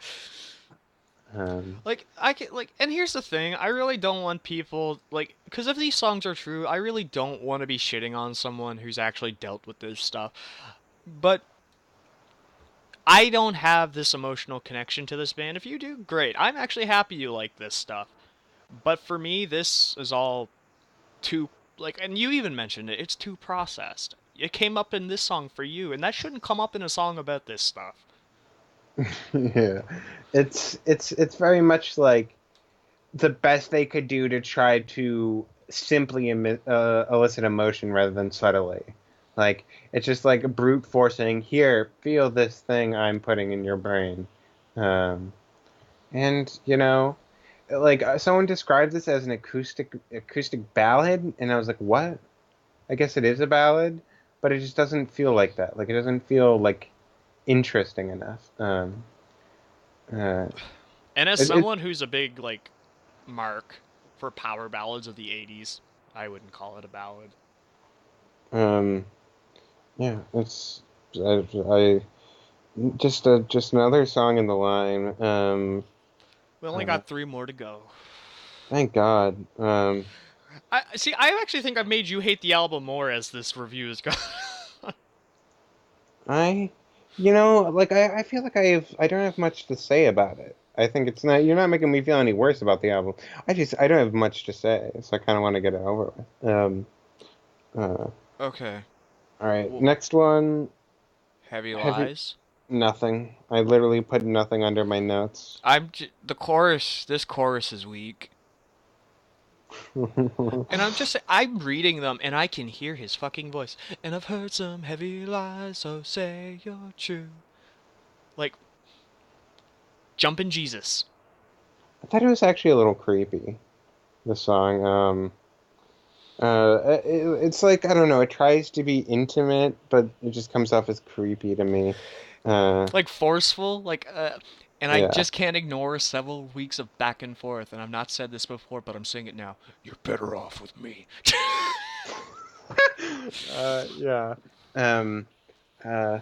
um, Like I can like, and here's the thing: I really don't want people like, because if these songs are true, I really don't want to be shitting on someone who's actually dealt with this stuff. But I don't have this emotional connection to this band. If you do, great. I'm actually happy you like this stuff. But for me, this is all too like, and you even mentioned it. It's too processed. It came up in this song for you, and that shouldn't come up in a song about this stuff. yeah, it's very much like the best they could do to try to simply elicit emotion rather than subtly. Like it's just like brute forcing. Here, feel this thing I'm putting in your brain, um, and like someone described this as an acoustic ballad, and I was like, what? I guess it is a ballad, but it just doesn't feel like that. Like it doesn't feel like interesting enough. Uh, And as it someone who's a big like mark for power ballads of the '80s, I wouldn't call it a ballad. um yeah, it's I just another song in the line. We only Uh, got three more to go. thank God. I see. I actually think I've made you hate the album more as this review has gone. I like I feel like I don't have much to say about it. I think it's not you're not making me feel any worse about the album. I don't have much to say, so I kind of want to get it over with. Uh, Okay. all right, Well, next one. Heavy Heavy Lies. nothing. I literally put nothing under my notes. The chorus. This chorus is weak, and I'm reading them, and I can hear his fucking voice. And I've heard some heavy lies, so say you're true. Like jumping Jesus. I thought it was actually a little creepy. The song. It's like I don't know. It tries to be intimate, but it just comes off as creepy to me. Uh, Like forceful, and I yeah. just can't ignore several weeks of back and forth. And I've not said this before, but I'm saying it now. You're better off with me. Yeah. Um. Uh.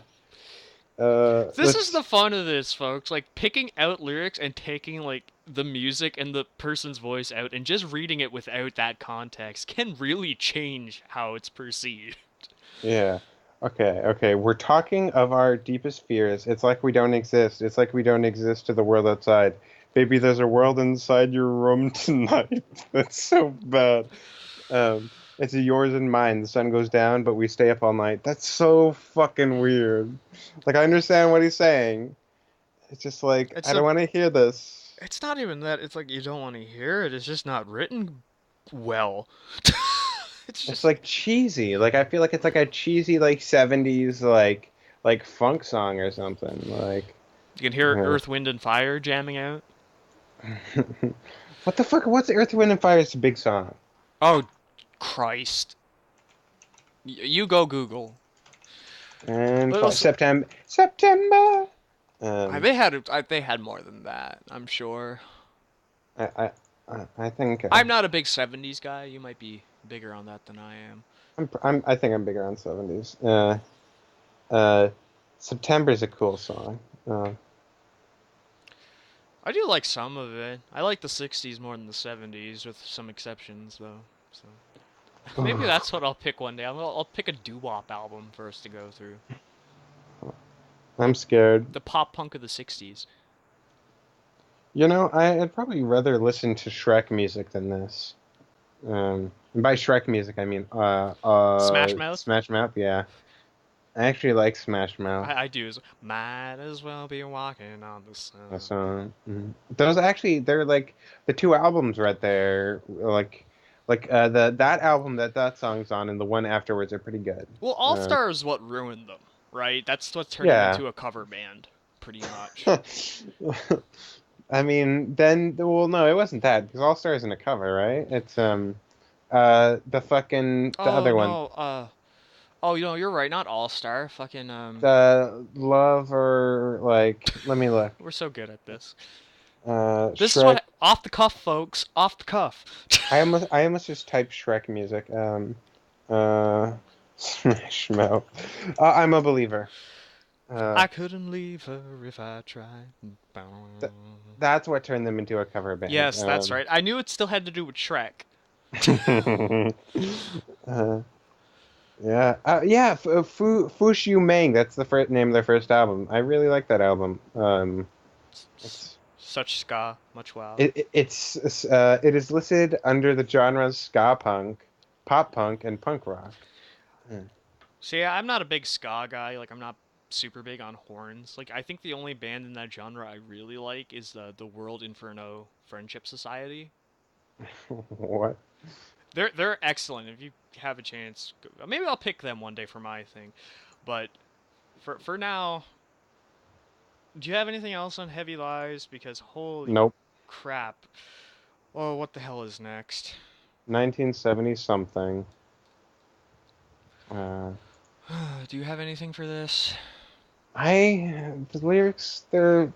This is the fun of this, folks. Like picking out lyrics and taking like the music and the person's voice out and just reading it without that context can really change how it's perceived. Yeah. Okay, okay. We're talking of our deepest fears. It's like we don't exist. It's like we don't exist to the world outside. Baby, there's a world inside your room tonight. That's so bad. It's yours and mine. The sun goes down, but we stay up all night. That's so fucking weird. Like, I understand what he's saying. It's just like, It's I don't a want to hear this. it's not even that. It's like you don't want to hear it. It's just not written well. It's It's just like cheesy. Like, I feel like it's like a cheesy, like, 70s, like funk song or something. Like, you can hear uh, Earth, Wind, and Fire jamming out. what the fuck? What's Earth, Wind, and Fire's big song? Oh, Christ! You go Google. And But also, September. Um, they had more than that. I'm sure. I, I, I think I'm not a big '70s guy. You might be bigger on that than I am. I think I'm bigger on 70s. Uh, September's a cool song. I do like some of it. I like the '60s more than the '70s, with some exceptions though. So maybe that's what I'll pick one day. I'll pick a doo-wop album for us to go through. I'm scared. The pop punk of the '60s. You know, I'd probably rather listen to Shrek music than this. And by Shrek music, I mean Smash Mouth. Smash Mouth. Yeah, I actually like Smash Mouth. I do. Might as well be walking on the That sun. song. Those actually, they're like the two albums right there. Like the that album that song's on and the one afterwards are pretty good. Well, All Uh, Star is what ruined them, right? That's what turned them yeah. into a cover band, pretty much. I mean, then well, no, it wasn't that because All Star isn't a cover, right? It's the Oh other one, no. Oh, you're right. Not All Star. Fucking the Love or like let me look. We're so good at this. This is Shrek. what off the cuff, folks. Off the cuff. I almost just typed Shrek music. Uh, Smash Mouth. I'm a believer. Uh, I couldn't leave her if I tried. th that's what turned them into a cover band. Yes, that's right. I knew it still had to do with Shrek. uh, yeah, yeah. Fu Shu Mang. That's the first name of their first album. I really like that album. It's Such ska, much wow. it is listed under the genres ska punk, pop punk, and punk rock. Hmm. So yeah, I'm not a big ska guy. Like I'm not super big on horns. Like I think the only band in that genre I really like is the World Inferno Friendship Society. What? They're excellent. If you have a chance, maybe I'll pick them one day for my thing. But for now, do you have anything else on Heavy Lies? Because holy Nope. crap! Oh, what the hell is next? 1970 something. Uh, Do you have anything for this? the lyrics they're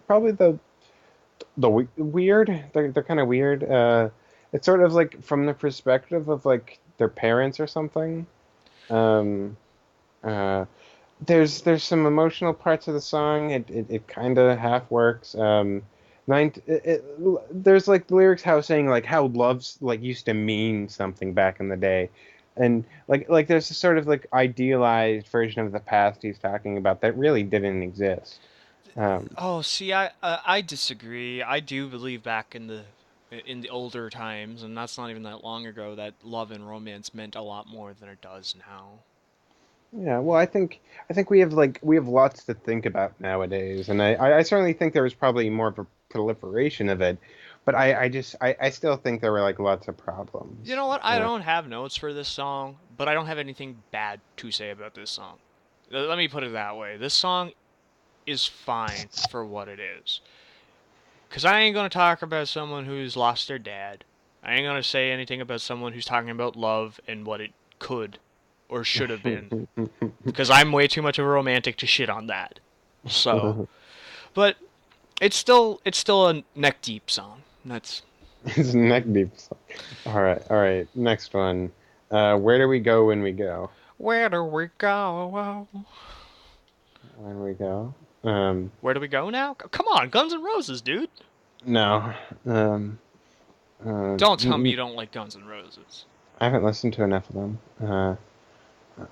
probably weird. They're kind of weird. It's sort of like from the perspective of like their parents or something. Um, uh, there's some emotional parts of the song. It kind of half works. There's like lyrics how saying like how love's like used to mean something back in the day, and like there's a sort of like idealized version of the past he's talking about that really didn't exist. Um, Oh, see, I disagree. I do believe back in the older times, and that's not even that long ago, that love and romance meant a lot more than it does now. yeah, well, I think we have lots to think about nowadays, and I certainly think there was probably more of a proliferation of it, but I still think there were like lots of You problems. know what? I don't have notes for this song, but I don't have anything bad to say about this song. Let me put it that way. This song is fine for what it is. Because I ain't going to talk about someone who's lost their dad. I ain't going to say anything about someone who's talking about love and what it could or should have been. Because I'm way too much of a romantic to shit on that. So, but it's still a neck deep song. That's It's neck deep. All right. Next one. Where do we go when we go? where do we go? When we go. Where do we go now? Come on, Guns N' Roses, dude. No. Don't tell me you don't like Guns N' Roses. I haven't listened to enough of them.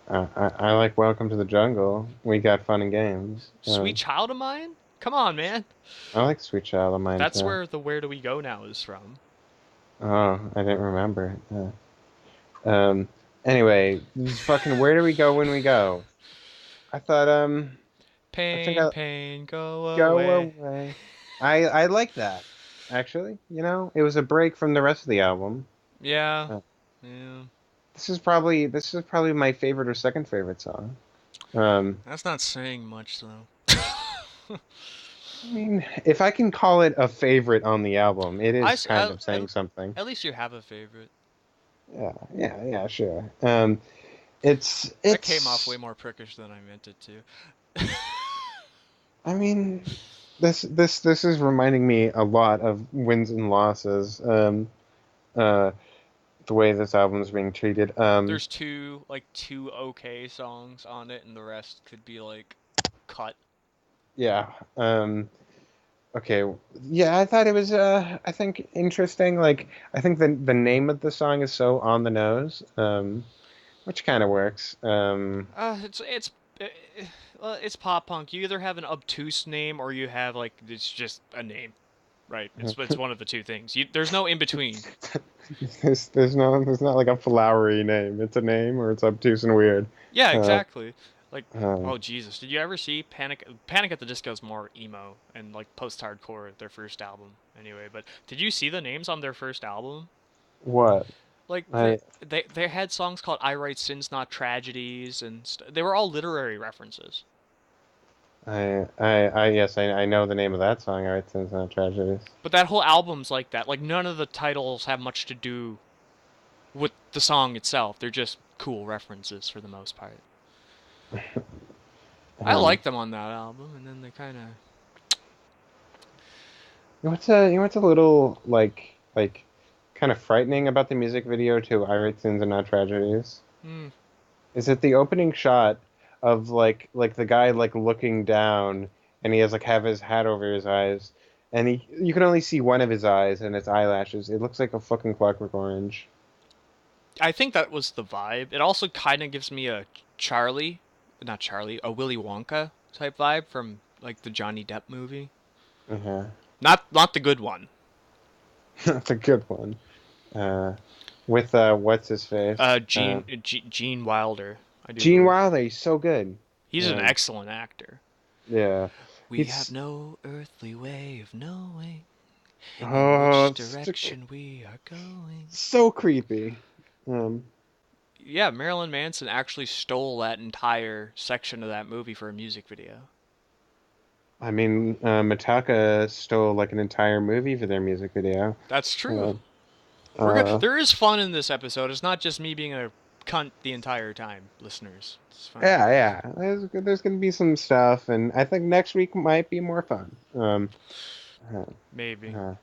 I like Welcome to the Jungle. We Got Fun and Games. Sweet Child of Mine? Come on, man. I like Sweet Child of Mine That's too. where the Where Do We Go Now is from. Oh, I didn't remember. Um. Anyway, this fucking Where Do We Go When We Go? I thought I think Pain, I pain, go go away. away. I like that actually. You know, it was a break from the rest of the album. Yeah. Uh, Yeah. this is probably my favorite or second favorite song. Um, That's not saying much, though. I mean, if I can call it a favorite on the album, it I, is s- kind of saying something. at least you have a favorite. Yeah, sure. It's That came off way it's. more prickish than I meant it to. I mean, this is reminding me a lot of wins and losses. Uh, the way this album is being treated. There's two okay songs on it, and the rest could be like cut. Yeah. Okay. Yeah, I thought it was I think interesting. Like I think the name of the song is so on the nose, which kind of works. Uh, it's pop punk. You either have an obtuse name or you have like it's just a name, right? It's one of the two things. There's no in between. there's not like a flowery name. It's a name or it's obtuse and weird. Yeah, Uh, exactly. Like, um, oh Jesus, did you ever see Panic at the Disco's more emo and like post-hardcore, their first album anyway. But did you see the names on their first album? what? Like I they had songs called "I Write Sins Not Tragedies" and they were all literary references. yes, I know the name of that song. All right, since not tragedies. But that whole album's like that. Like none of the titles have much to do with the song itself. They're just cool references for the most part. I Um, like them on that album, and then they kind of. what's a little like kind of frightening about the music video to I Write Sins and Not Tragedies? Hmm. Is it the opening shot of like the guy like looking down and he has like have his hat over his eyes and he you can only see one of his eyes and it's eyelashes. It looks like a fucking Clockwork Orange. I think that was the vibe. It also kind of gives me a Charlie, not Charlie, a Willy Wonka type vibe from like the Johnny Depp movie. Yeah, Not the good one. that's a good one. Uh, with what's his face? Gene Wilder, I do Gene believe. Wilder. He's so good. He's an Um, excellent actor. yeah, We have he's no earthly way of knowing in oh, which it's direction we are going. so creepy. Um, Yeah, Marilyn Manson actually stole that entire section of that movie for a music video. I mean, Metallica stole like an entire movie for their music video. That's true. Uh, uh, There is fun in this episode. It's not just me being a cunt the entire time, listeners. It's fine. yeah. There's gonna be some stuff, and I think next week might be more fun. Uh, Maybe. uh,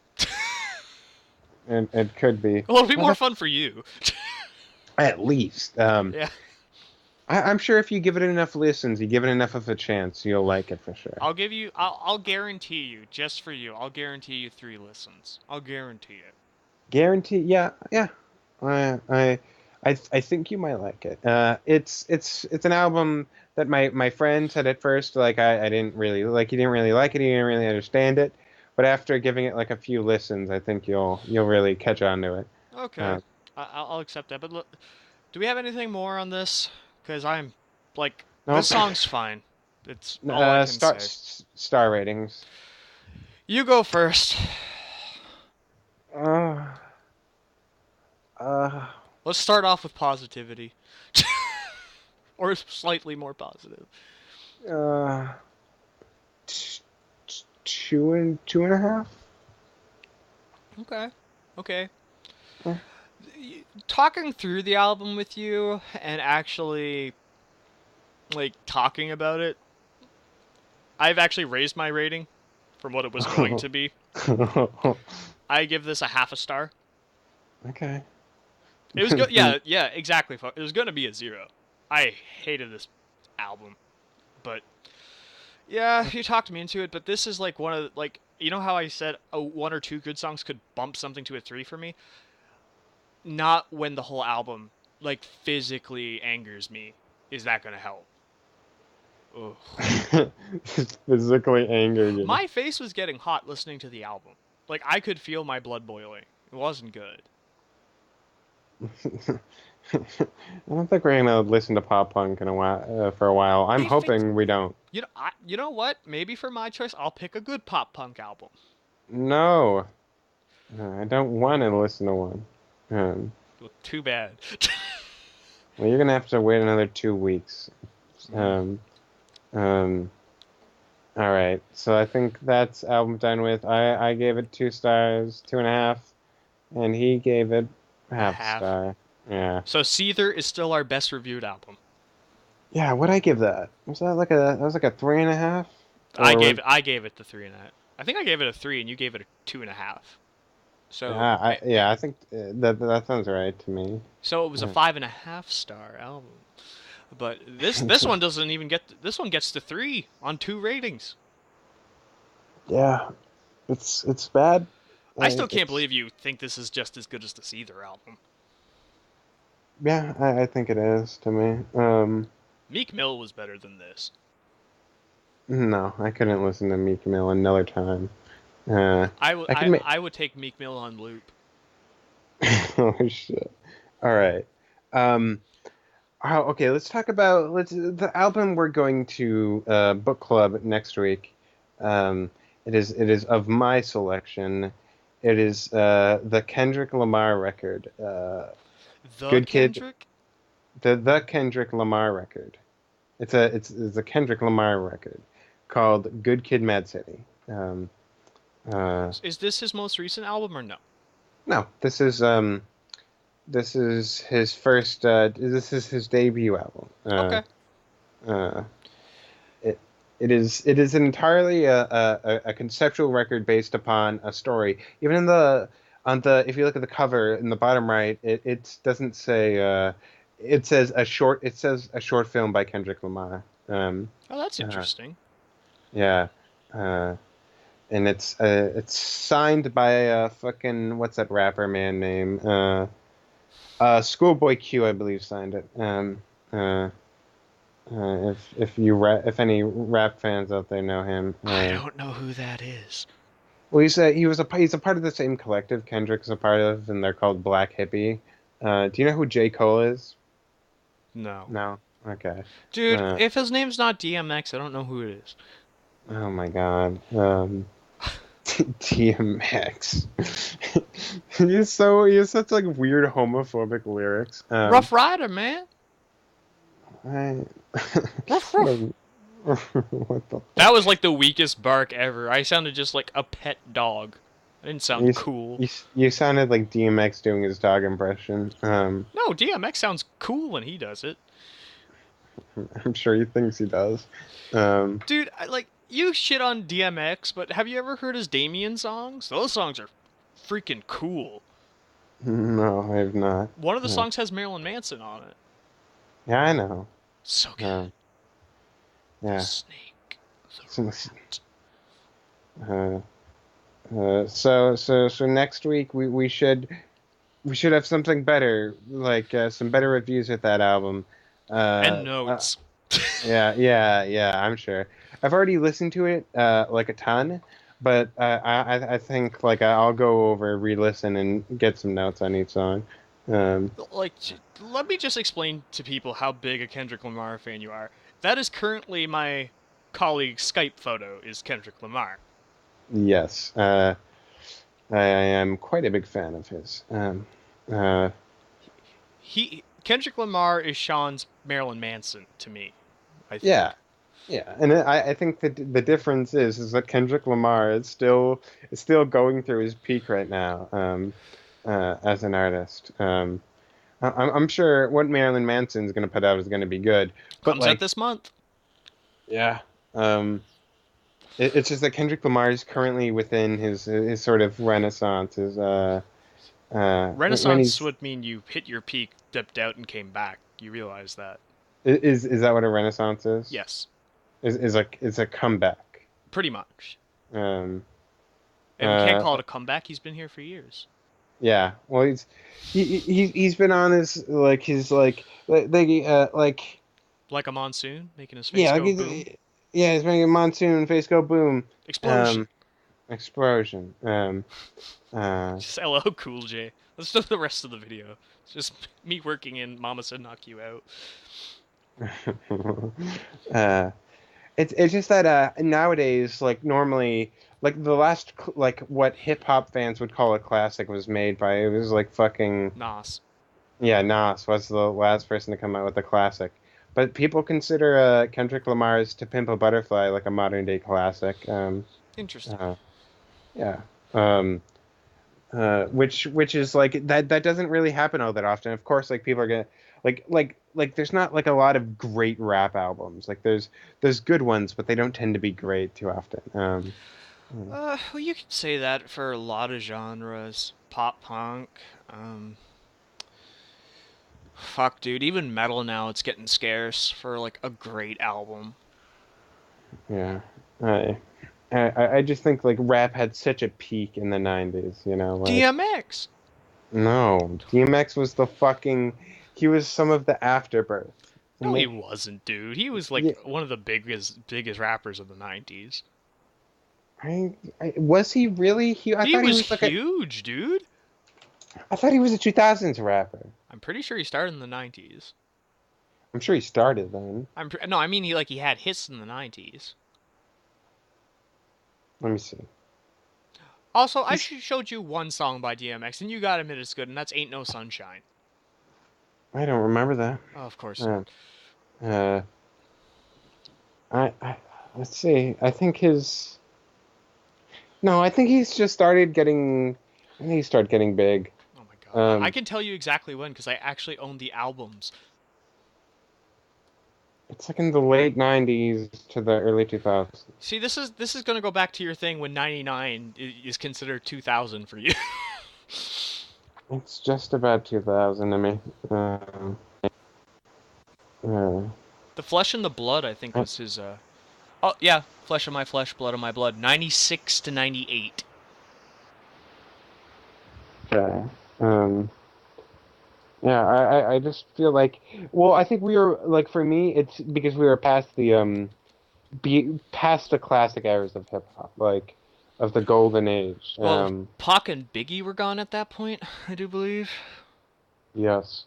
it could be. Well, it'll be Well, more fun for you. at least. Yeah. I'm sure if you give it enough listens, you give it enough of a chance, you'll like it for sure. I'll guarantee you, just for you, I'll guarantee you 3 listens. I'll guarantee it. Guarantee. Yeah. I I I think you might like it. It's an album that my friend said at first like I didn't really like. He didn't really like it. He didn't really understand it. But after giving it like a few listens, I think you'll really catch on to it. Okay. Uh, I'll accept that. But look, do we have anything more on this? Because I'm, like, this nope. song's fine. It's all I can say. Star ratings. You go first. Uh, uh, Let's start off with positivity. Or slightly more positive. uh, two and a half. Okay. Okay. Uh, Talking through the album with you and actually, like, talking about it, I've actually raised my rating from what it was going to be. I give this a half a star. Okay. It was good. Yeah, exactly. It was going to be a 0. I hated this album, but Yeah, you talked me into it, but this is like one of like you know how I said one or two good songs could bump something to a three for me. Not when the whole album like physically angers me. Is that gonna help? Ugh. Physically angered you. My face was getting hot listening to the album. Like I could feel my blood boiling. It wasn't good. I don't think we're gonna listen to pop punk in a while for a while. I'm If it's hoping we don't. you know what? Maybe for my choice, I'll pick a good pop punk album. No, I don't want to listen to one. Um, Well, too bad. well, you're gonna have to wait another 2 weeks. Mm. Um, um, all right. So I think that's album done with. I gave it 2 stars, 2.5, and he gave it A half a half. star. Yeah. So Seether is still our best reviewed album. Yeah. What'd I give that? Was that like a? That was like a 3.5, or I gave it the three and a half. I think I gave it a three, and you gave it a two and a half. So I think that sounds right to me. so it was a Yeah. 5.5 star album. But this one doesn't even get this one gets to three on two ratings. Yeah, it's bad. I still Like can't it's believe you think this is just as good as the Seether album. yeah, I think it is to me. Meek Mill was better than this. No, I couldn't listen to Meek Mill another time. Uh, I can make. I would take Meek Mill on loop. Oh shit! All right. Um. Okay. Let's talk about the album we're going to book club next week. Um. It is of my selection. It is the Kendrick Lamar record. The Good Kid. Kendrick? The Kendrick Lamar record. It's a Kendrick Lamar record called "Good Kid, Mad City." Uh, Is this his most recent album or no? no, this is his first. This is his debut album. Okay. Uh, it it is entirely a conceptual record based upon a story. Even in the on the if you look at the cover in the bottom right, it doesn't say. It says a short. It says a short film by Kendrick Lamar. Oh, that's Uh, interesting. yeah. Uh, and it's signed by a fucking what's that rapper man name? Schoolboy Q, I believe, signed it. Uh, if any rap fans out there know him, I don't know who that is. well, he's a part of the same collective Kendrick's a part of, and they're called Black Hippie. Do you know who J. Cole is? No. No. Okay. Dude, Uh, if his name's not DMX, I don't know who it is. oh my God. DMX. He has such like weird homophobic lyrics. Rough Rider, man. I, Ruff, ruff. what the That fuck? was like the weakest bark ever. I sounded just like a pet dog. I didn't You, sound s- cool. you sounded like DMX doing his dog impression. No, DMX sounds cool when he does it. I'm sure he thinks he does. Um, Dude, you shit on DMX, but have you ever heard his Damien songs? Those songs are freaking cool. no, I have not. One of the Uh, songs has Marilyn Manson on it. yeah, I know. So good. Um, The yeah. snake, the So, rat. uh, so next week we should have something better, like some better reviews with that album. And Uh, uh, notes. yeah, I'm sure. I've already listened to it like a ton, but I think like I'll go over, re-listen, and get some notes on each song. Um, Like, let me just explain to people how big a Kendrick Lamar fan you are. That is currently my colleague's Skype photo, is Kendrick Lamar. yes, I am quite a big fan of his. Uh, Kendrick Lamar is Sean's Marilyn Manson to me, I yeah, think. yeah, and I think that the difference is that Kendrick Lamar is still going through his peak right now as an artist. I'm sure what Marilyn Manson's going to put out is going to be good, but Comes out like, this month. yeah, um, it's just that Kendrick Lamar is currently within his sort of renaissance. His when Renaissance he's would mean you hit your peak, dipped out, and came back. You realize that? is that what a renaissance is? Yes. is a comeback. Pretty much. Um, And we can't uh, call it a comeback. He's been here for years. yeah. Well, he's been on his like Like a monsoon, making his face yeah, go boom. he's making monsoon face go boom. Explosion. Explosion. Just LL Cool J. Let's do the rest of the video. It's just me working in Mama Said Knock You Out. uh, it's just that nowadays, like normally, like the last like what hip hop fans would call a classic was made by it was like fucking Nas. yeah, Nas was the last person to come out with a classic. But people consider Kendrick Lamar's "To Pimp a Butterfly" like a modern day classic. Interesting. Uh, yeah. Um, which is like that doesn't really happen all that often. Of course, like people are gonna like there's not like a lot of great rap albums. Like there's good ones, but they don't tend to be great too often. Well, you can say that for a lot of genres. Pop punk. Fuck, dude. Even metal now, it's getting scarce for like a great album. Yeah. I, I just think like rap had such a peak in the 90s, you know, like DMX. no, DMX was the fucking he was some of the afterbirth. No, And he they, wasn't, dude. He was like yeah, one of the biggest rappers of the '90s. was he really? I He thought he was was like a huge, dude. I thought he was a 2000s rapper. I'm pretty sure he started in the '90s. I'm sure he started then. No, I mean he had hits in the '90s. Let me see. Also, I He's showed you one song by DMX, and you gotta admit it's good, and that's "Ain't No Sunshine." I don't remember that. Oh, of course Uh, not. uh, I let's see. I think his no, I think he's just started getting. I think he started getting big. Oh my god, I Um, can tell you exactly when because I actually own the albums. it's like in the late '90s to the early 2000s. See, this is gonna go back to your thing when '99 is considered 2000 for you. It's just about 2000 to me. Uh, The Flesh and the Blood, I think, was his. Oh yeah, Flesh of My Flesh, Blood of My Blood, '96 to '98. okay. Um, yeah, I just feel like, well, I think we were like for me, it's because we were past the be past the classic eras of hip hop, like of the golden age. Well, Pac and Biggie were gone at that point, I do believe. Yes,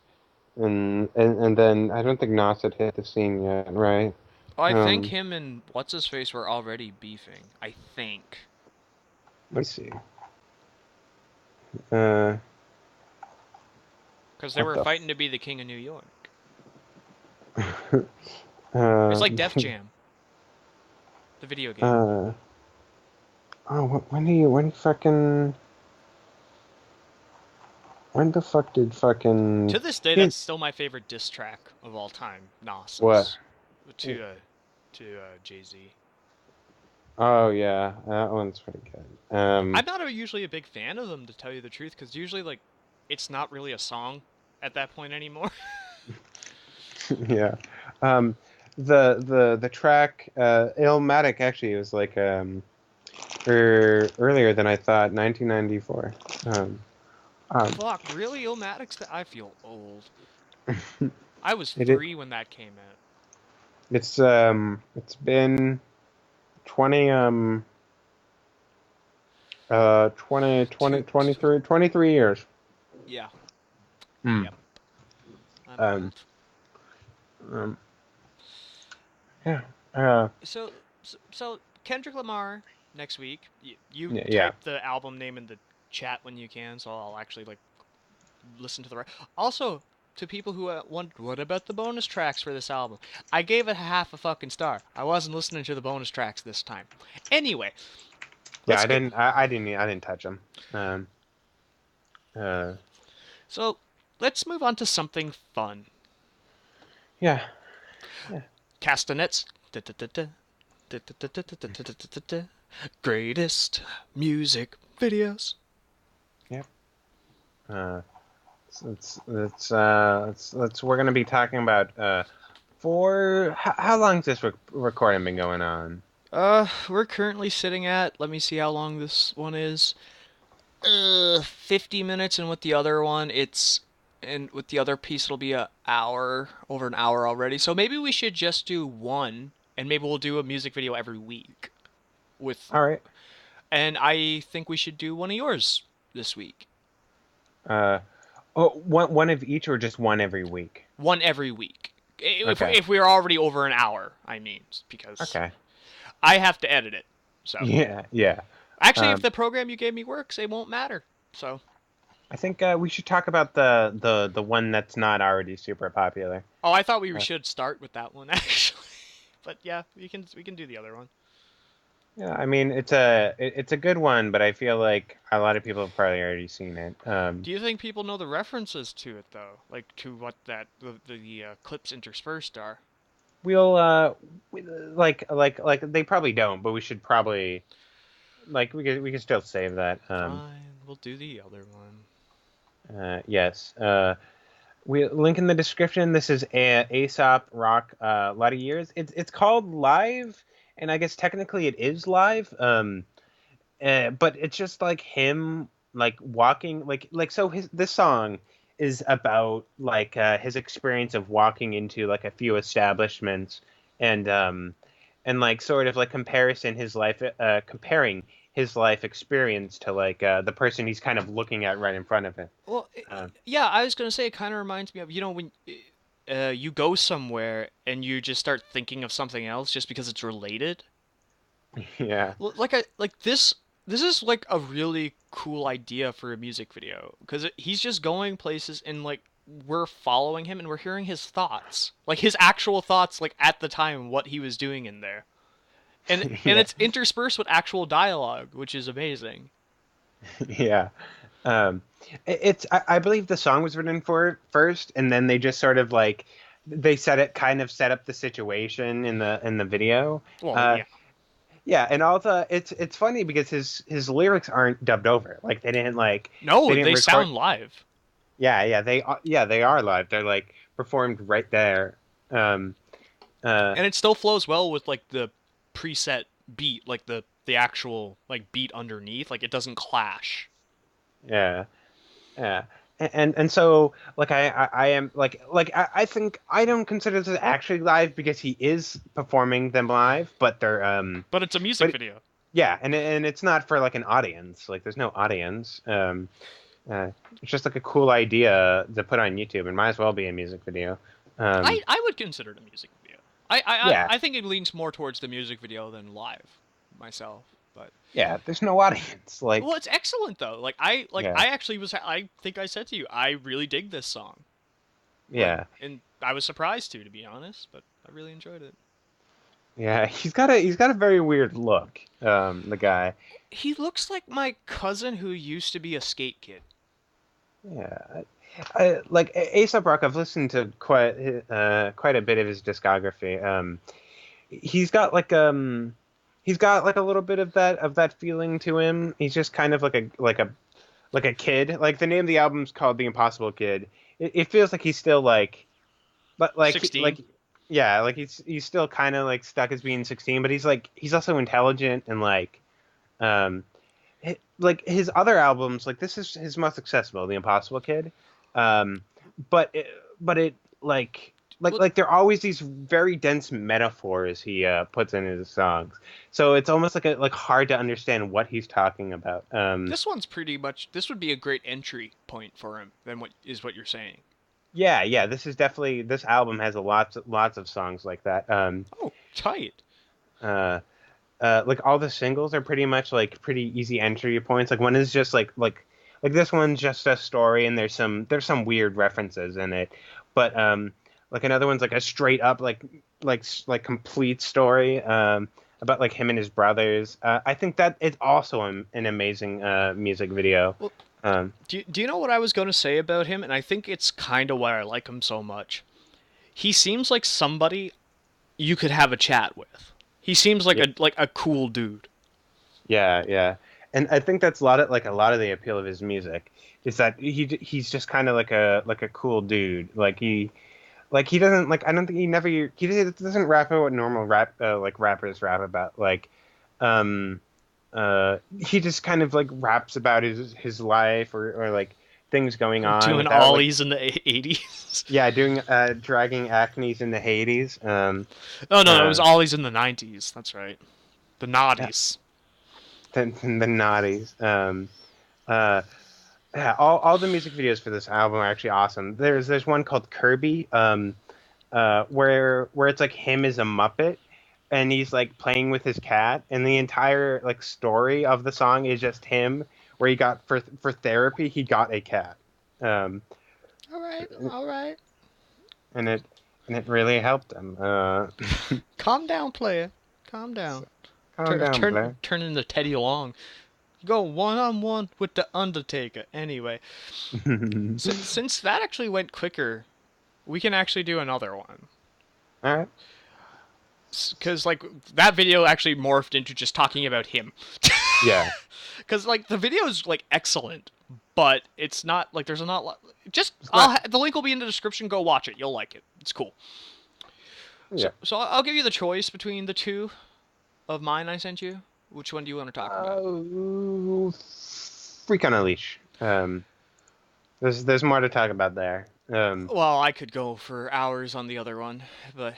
and then I don't think Nas had hit the scene yet, right? Oh, I think Um, him and what's his face were already beefing. I think. let's see. Uh, Because they what were the? fighting to be the king of New York. It's Uh, like Def Jam, the video game. uh, oh, when the fuck did To fucking this day, he that's still my favorite diss track of all time. what? Nas's to Jay Z. Oh yeah, that one's pretty good. I'm not usually a big fan of them, to tell you the truth, because usually like it's not really a song at that point anymore. Yeah. Um, the track Illmatic actually was like earlier than I thought, 1994. Um, um, Fuck, really, Illmatic's that I feel old. I was it, it 3 when that came out. it's been 20 Two, 23 years. yeah, Hmm. yep. I'm Um, old. um, yeah. So Kendrick Lamar next week. You Yeah, yeah. type the album name in the chat when you can, so I'll actually like listen to the rest. Also, to people who wondered, what about the bonus tracks for this album? I gave it half a fucking star. I wasn't listening to the bonus tracks this time. Anyway, Yeah, let's go. I didn't touch them. Uh, So let's move on to something fun. yeah, yeah. Castanets. Greatest music videos. Yep. We're gonna be talking about For how long's this recording been going on? We're currently sitting at, let me see how long this one is. 50 minutes, and with the other one, and with the other piece, it'll be a hour, over an hour already. So maybe we should just do one, and maybe we'll do a music video every week. With, All right. and I think we should do one of yours this week. Uh, oh, one of each or just one every week? One every week. Okay. If we're already over an hour, I mean, because Okay. I have to edit it. So Yeah, yeah. actually, if Um, the program you gave me works, it won't matter. So. I think we should talk about the one that's not already super popular. Oh, I thought we Uh, should start with that one actually. But yeah, we can do the other one. yeah, I mean it's a good one, but I feel like a lot of people have probably already seen it. Do you think people know the references to it though? Like to what that the clips interspersed are? We'll like they probably don't, but we should probably like we could still save that. Fine, we'll do the other one. Yes. We link in the description. This is Aesop Rock. A lot of years. It's called Live, and I guess technically it is live. But it's just like him like walking like so his this song is about like his experience of walking into like a few establishments and and like sort of like comparison his life comparing his life experience to like the person he's kind of looking at right in front of him. Well, Uh, yeah, I was gonna say it kind of reminds me of when you go somewhere and you just start thinking of something else just because it's related. yeah. Like this. This is like a really cool idea for a music video because he's just going places and like we're following him and we're hearing his thoughts, like his actual thoughts, like at the time what he was doing in there, and Yeah. it's interspersed with actual dialogue, which is amazing. Yeah. Um, I believe the song was written for first, and then they just sort of like they kind of set up the situation in the video. Well, Uh, yeah, yeah, and all the it's funny because his lyrics aren't dubbed over. Like no, they didn't they record. sound live. Yeah, they are live. They're like performed right there. Um, uh, And it still flows well with like the preset beat, like the actual like beat underneath, like it doesn't clash. yeah. Yeah. And so like I am I think I don't consider this actually live because he is performing them live, but they're But it's a music but video. yeah, and it's not for like an audience. Like there's no audience. Uh, it's just like a cool idea to put on YouTube and might as well be a music video. Um, I would consider it a music video. yeah, I think it leans more towards the music video than live myself. But yeah, there's no audience. well, Like it's excellent though. yeah, I actually was I think I said to you I really dig this song. Like yeah, and I was surprised to be honest, but I really enjoyed it. yeah. He's got a very weird look. The guy. He looks like my cousin who used to be a skate kid. Yeah, like A$AP Rock. I've listened to quite a bit of his discography. He's got he's got like a little bit of that feeling to him. He's just kind of like a kid. Like the name of the album's called The Impossible Kid. It feels like he's still but 16. yeah, like he's still kind of like stuck as being 16, but he's also intelligent and um like his other albums, like this is his most accessible, The Impossible Kid. Um, but it Well, like there are always these very dense metaphors he puts in his songs. So it's almost like hard to understand what he's talking about. this one's pretty much this would be a great entry point for him than what you're saying. Yeah, yeah, this album has lots of songs like that. Oh, tight. Uh, like all the singles are pretty much like pretty easy entry points. Like one is just like this one's just a story and there's some weird references in it, but like another one's like a straight up like complete story about like him and his brothers. I think that it's also an amazing music video. Well, Um, do you know what I was going to say about him? And I think it's kind of why I like him so much. He seems like somebody you could have a chat with. He seems yeah, like a cool dude. yeah, yeah, and I think that's a lot of the appeal of his music is that he's just kind of like a cool dude. Like Like he doesn't like I don't think he doesn't rap about what normal rappers rap about. Um he just kind of like raps about his life or like things going on Doing without like ollies in the 80s. yeah doing dragging acnes in the Hades. Oh no, it was Uh ollies in the 90s. That's right. The yeah, naughties. the naughties. Uh yeah, all the music videos for this album are actually awesome. There's one called Kirby, where it's like him as a Muppet, and he's like playing with his cat, and the entire like story of the song is just him, where he got for therapy he got a cat, um, All right, all right. and it really helped him. Calm down, player. Calm down. Calm down, Blair. Turn into Teddy Long. Go one on one with the Undertaker. Anyway, since that actually went quicker, we can actually do another one. All right. Because like that video actually morphed into just talking about him. Yeah. Because like the video is like excellent, but it's not like there's not just It's not. the link will be in the description. Go watch it. You'll like it. It's cool. Yeah. So I'll give you the choice between the two of mine I sent you. Which one do you want to talk about? Freak on a Leash. There's more to talk about there. Well, I could go for hours on the other one, but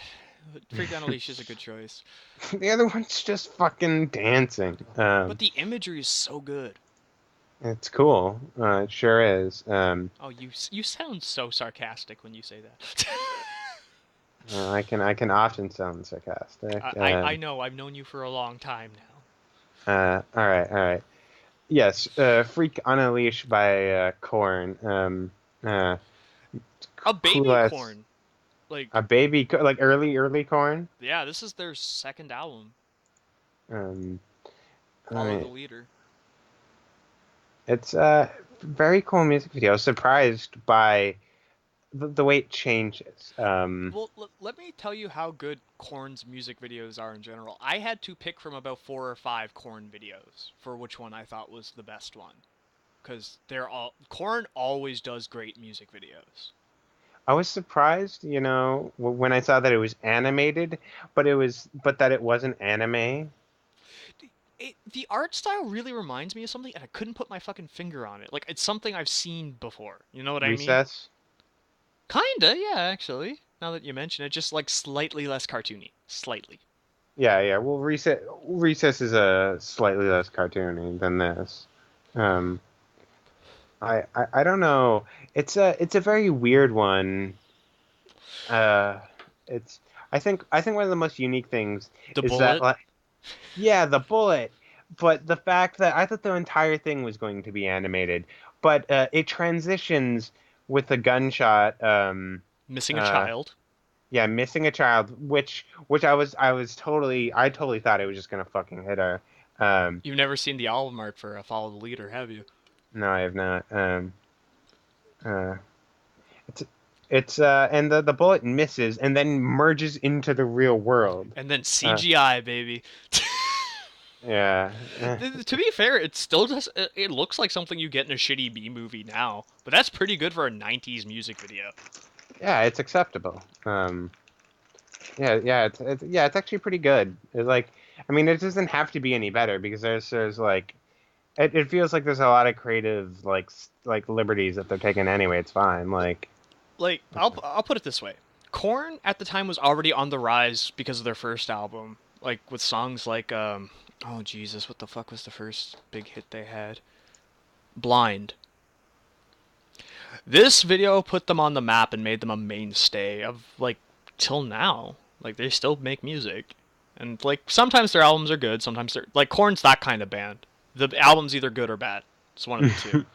Freak on a Leash is a good choice. The other one's just fucking dancing. But the imagery is so good. It's cool. It sure is. Oh, you sound so sarcastic when you say that. I can often sound sarcastic. I know. I've known you for a long time now. All right, all right. Yes, "Freak on a Leash" by Korn. A Cool baby ass. corn. Like, A baby, like early Korn. yeah, this is their second album. Um, I Follow the mean, Leader. it's a very cool music video. I was surprised by the way it changes. Well, let me tell you how good Korn's music videos are in general. I had to pick from about 4 or 5 Korn videos for which one I thought was the best one. Because they're all. Korn always does great music videos. I was surprised, when I saw that it was animated, but that it wasn't anime. The art style really reminds me of something, and I couldn't put my fucking finger on it. Like, it's something I've seen before. You know what I mean? Recess. Kinda, yeah, actually. Now that you mention it, just like slightly less cartoony. Slightly. Yeah, yeah. Well, Recess is a slightly less cartoony than this. Um, I don't know. It's a very weird one. Uh, it's I think one of the most unique things The is that bullet. like yeah, the bullet, but the fact that I thought the entire thing was going to be animated, but it transitions with a gunshot. Missing a Uh, child. yeah, missing a child, which I totally thought it was just gonna fucking hit her. Um, You've never seen the album art for Follow the Leader, have you? no, I have not. Uh, it's and the bullet misses and then merges into the real world. And then Uh, CGI, baby. yeah, To be fair, it still does. It looks like something you get in a shitty B movie now, but that's pretty good for a '90s music video. yeah, it's acceptable. Yeah, it's actually pretty good. It's like, I mean, it doesn't have to be any better because there's like, it feels like there's a lot of creative like liberties that they're taking anyway. It's fine. Like, Like, I'll put it this way: Korn at the time was already on the rise because of their first album, like with songs like oh Jesus, what the fuck was the first big hit they had? Blind. This video put them on the map and made them a mainstay of like till now. Like they still make music. And like sometimes their albums are good, sometimes they're like Korn's that kind of band. The album's either good or bad. It's one of the two.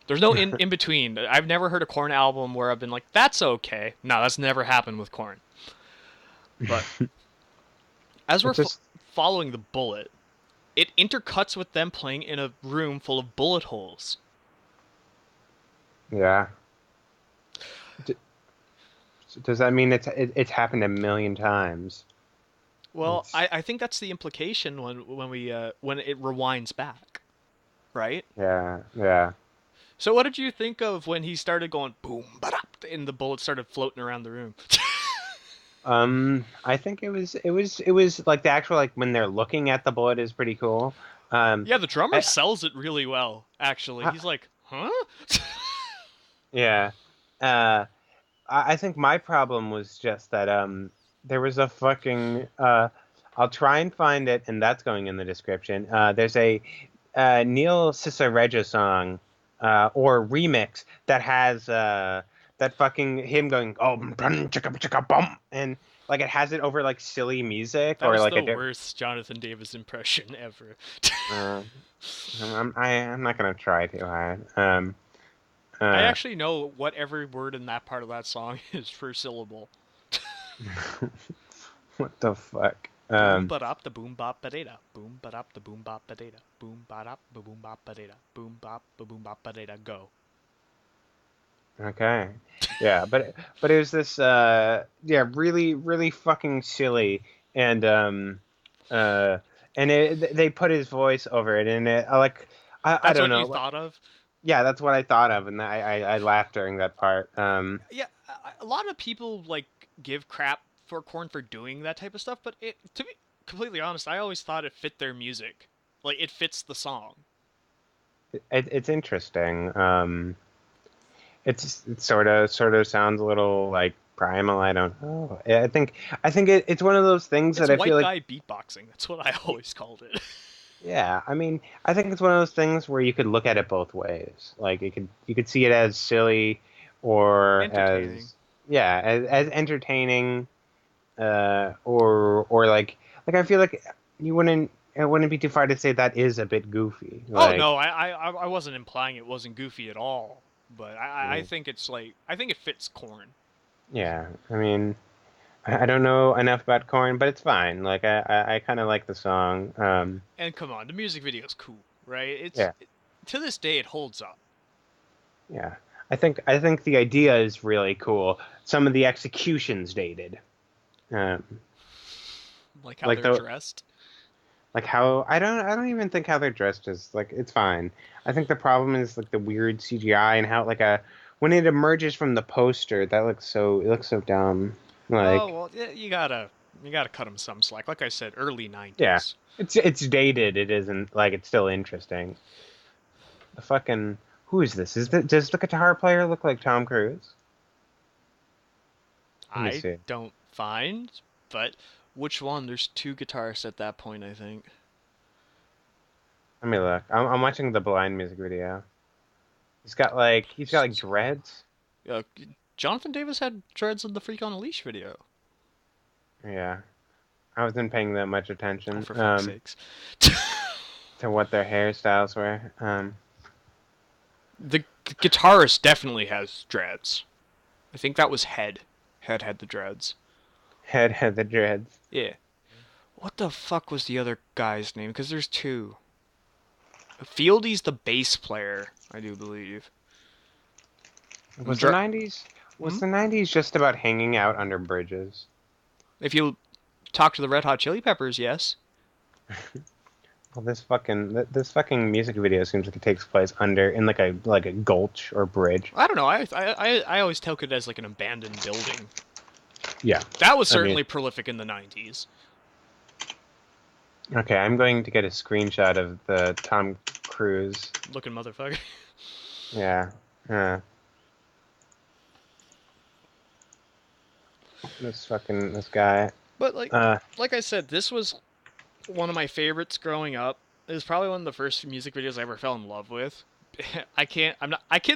There's no in between. I've never heard a Korn album where I've been like, that's okay. No, that's never happened with Korn. But as we're it's just following the bullet, it intercuts with them playing in a room full of bullet holes. yeah. D- Does that mean it's happened a million times? Well, It's I think that's the implication when it rewinds back, right? yeah, yeah. So what did you think of when he started going boom ba and the bullet started floating around the room. I think it was like the actual like when they're looking at the bullet is pretty cool. Um, Yeah, the drummer I, sells it really well, actually. I, He's like, huh? yeah. Uh, I think my problem was just that there was a fucking I'll try and find it, and that's going in the description. There's a Neil Cicereja song or remix that has that fucking him going oh bum, chicka chicka bum and like it has it over like silly music That or was like the a worst Jonathan Davis impression ever. uh, I'm not gonna try too hard. I Uh, actually know what every word in that part of that song is per syllable. what the fuck? Boom ba dop the boom bop ba da. Boom ba dop the boom bop ba da. Boom ba dop ba boom bop ba da. Boom bop ba boom bop ba da. Go. Okay. Yeah, but it was this yeah, really really fucking silly and uh they put his voice over it and I like I That's don't what you know. thought of? Yeah, that's what I thought of and I laughed during that part. Yeah, a lot of people like give crap for Korn for doing that type of stuff, but to be completely honest, I always thought it fit their music. Like it fits the song. It's interesting. It sort of sounds a little like primal. I don't know. I think it's one of those things It's that I feel white like guy beatboxing. That's what I always called it. yeah, I mean, I think it's one of those things where you could look at it both ways. Like you could see it as silly or Entertaining. as yeah, as entertaining or like I feel like you wouldn't it wouldn't be too far to say that is a bit goofy. Oh Like no, I wasn't implying it wasn't goofy at all, but I mm, think it's like I think it fits Korn. yeah, I mean, I don't know enough about Korn, but it's fine. Like I kind of like the song. And come on, the music video is cool, right? Yeah. To this day it holds up. Yeah. I think the idea is really cool. Some of the executions dated. Um, Like how like they're the dressed. like how I don't even think how they're dressed is like it's fine. I think the problem is like the weird CGI and how like a when it emerges from the poster that looks so dumb. Oh Like well, yeah, you gotta cut them some slack. Like I said, early yeah, '90s. it's dated. It isn't like it's still interesting. The fucking who is this? Does the guitar player look like Tom Cruise? Let me I see. don't find, but which one? There's two guitarists at that point, I think. Let me look. I'm watching the Blind music video. He's got like dreads. Uh, Jonathan Davis had dreads in the Freak on a Leash video. Yeah, I wasn't paying that much Oh, attention for fuck's sakes. to what their hairstyles were. The guitarist definitely has dreads. I think that was Head. Head had the dreads. Head had the dreads. Yeah. What the fuck was the other guy's name? Because there's two. Fieldy's the bass player, I do believe. Was the '90s? Was Hmm? the '90s just about hanging out under bridges? If you talk to the Red Hot Chili Peppers, yes. Well, this fucking music video seems like it takes place under in like a gulch or bridge. I don't know. I always took it as like an abandoned building. Yeah, That was I mean, certainly prolific in the '90s. okay, I'm going to get a screenshot of the Tom Cruise. Looking motherfucker. Yeah, uh, this guy. But like, Uh, like I said, this was one of my favorites growing up. It was probably one of the first music videos I ever fell in love with. I can't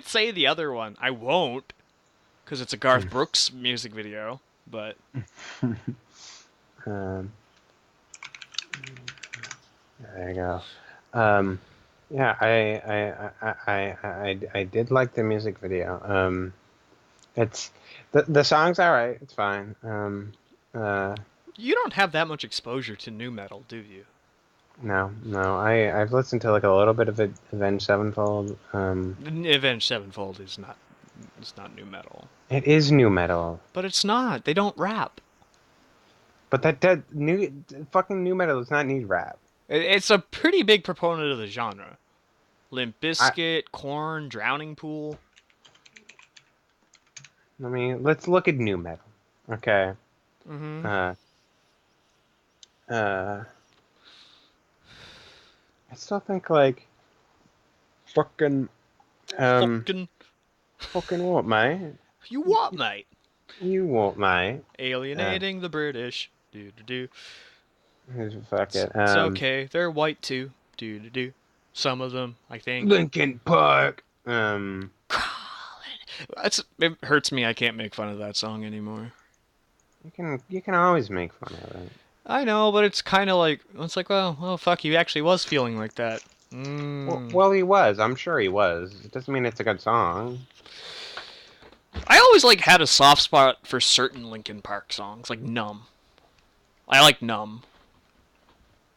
say the other one. I won't, because it's a Garth Brooks music video. But um, there you go. Um, yeah, I did like the music video. It's the song's all right. It's fine. Uh, you don't have that much exposure to new metal, do you? no, I've listened to like a little bit of it, Avenged Sevenfold. Avenged Sevenfold is not. It's not new metal. It is new metal, But it's not. They don't rap. but that new fucking new metal does not need rap. It's a pretty big proponent of the genre. Limp I Bizkit, Korn, Drowning Pool. let's look at new metal. Okay. Mm-hmm. Uh, uh, I still think like fucking um Fucking, fucking what, mate? you what, mate? You won't, mate. Alienating the British. Do do do. Fuck it. It's okay. They're white too. Do do do. Some of them, I think. Linkin Park. It hurts me. I can't make fun of that song anymore. You can always make fun of it. I know, but it's kind of like it's like, well, fuck. He actually was feeling like that. Well, he was. I'm sure he was. It doesn't mean it's a good song. I always like had a soft spot for certain Linkin Park songs, like "Numb." I like "Numb"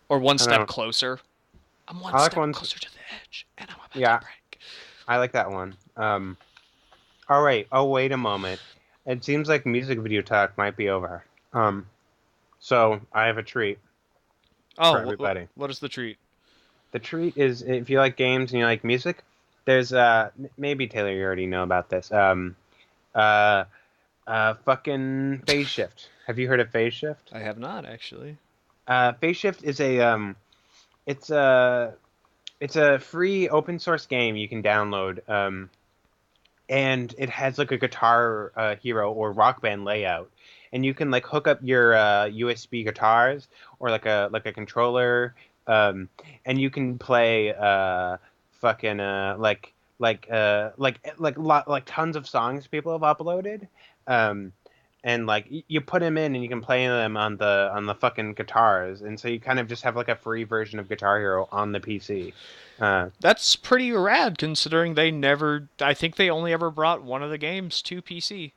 or "One I Step know. Closer." I'm one I like step ones. closer to the edge, and I'm about to Yeah, break. I like that one. All right. Oh, wait a moment. It seems like music video talk might be over. Um, so I have a treat Oh, for everybody. what is the treat? The treat is if you like games and you like music, there's maybe Taylor, you already know about this. Uh, fucking Phase Shift. Have you heard of Phase Shift? I have not actually. Phase Shift is it's a it's a free open source game you can download. And it has like a guitar hero or rock band layout, and you can like hook up your USB guitars or like a controller, um, and you can play fucking like tons of songs people have uploaded, um, and like you put them in and you can play them on the fucking guitars, and so you kind of just have like a free version of Guitar Hero on the PC. That's pretty rad considering they never. I think they only ever brought one of the games to PC.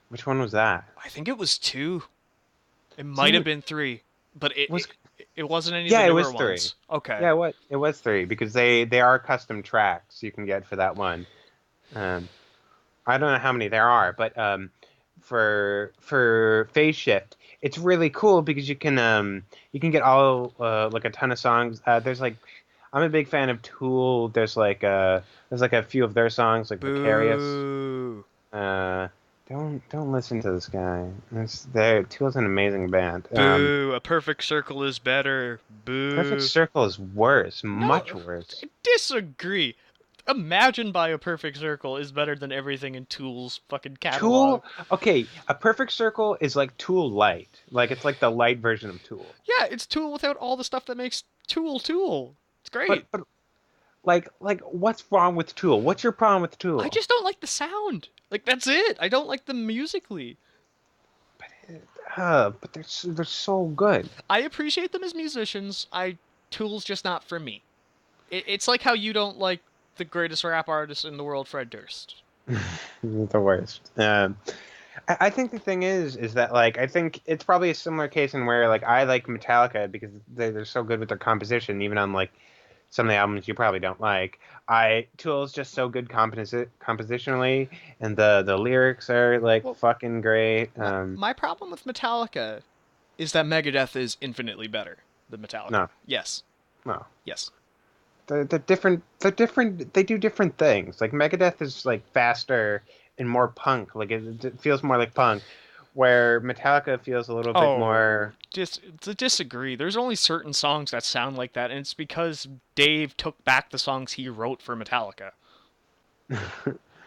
Which one was that? I think it was two. It might have Seemed been three, but was it wasn't any of the Yeah, it newer was three. ones. Okay. Yeah, what it was three because they are custom tracks you can get for that one. Um, I don't know how many there are, but for Phase Shift, it's really cool because you can get all like a ton of songs. There's like I'm a big fan of Tool. There's like a few of their songs like Vicarious. Boo. Uh, don't listen to this guy. Tool's an amazing band. Boo. A perfect circle is better. Perfect Boo. Circle is worse, No, much worse. I disagree. Imagine by a perfect circle is better than everything in Tool's fucking catalog. Tool, okay, a perfect circle is like Tool Light. Like it's like the light version of Tool. Yeah, it's Tool without all the stuff that makes Tool Tool. It's great. But like what's wrong with Tool? What's your problem with I Tool? just don't like the sound. Like that's it. I don't like them musically. But they're so good. I appreciate them as musicians. Tool's just not for me. It's like how you don't like the greatest rap artist in the world, Fred Durst. The worst. I think the thing is that like I think it's probably a similar case in where like I like Metallica because they're so good with their composition, even on like some of the albums you probably don't like. Tool is just so good compositionally, and the lyrics are like Well, fucking great. my problem with Metallica is that Megadeth is infinitely better than Metallica. No, Yes. no, Yes. they're different. They're different. They do different things. Like Megadeth is like faster and more punk. Like it feels more like punk, where Metallica feels a little bit Oh, more. to disagree. There's only certain songs that sound like that, and it's because Dave took back the songs he wrote for Metallica.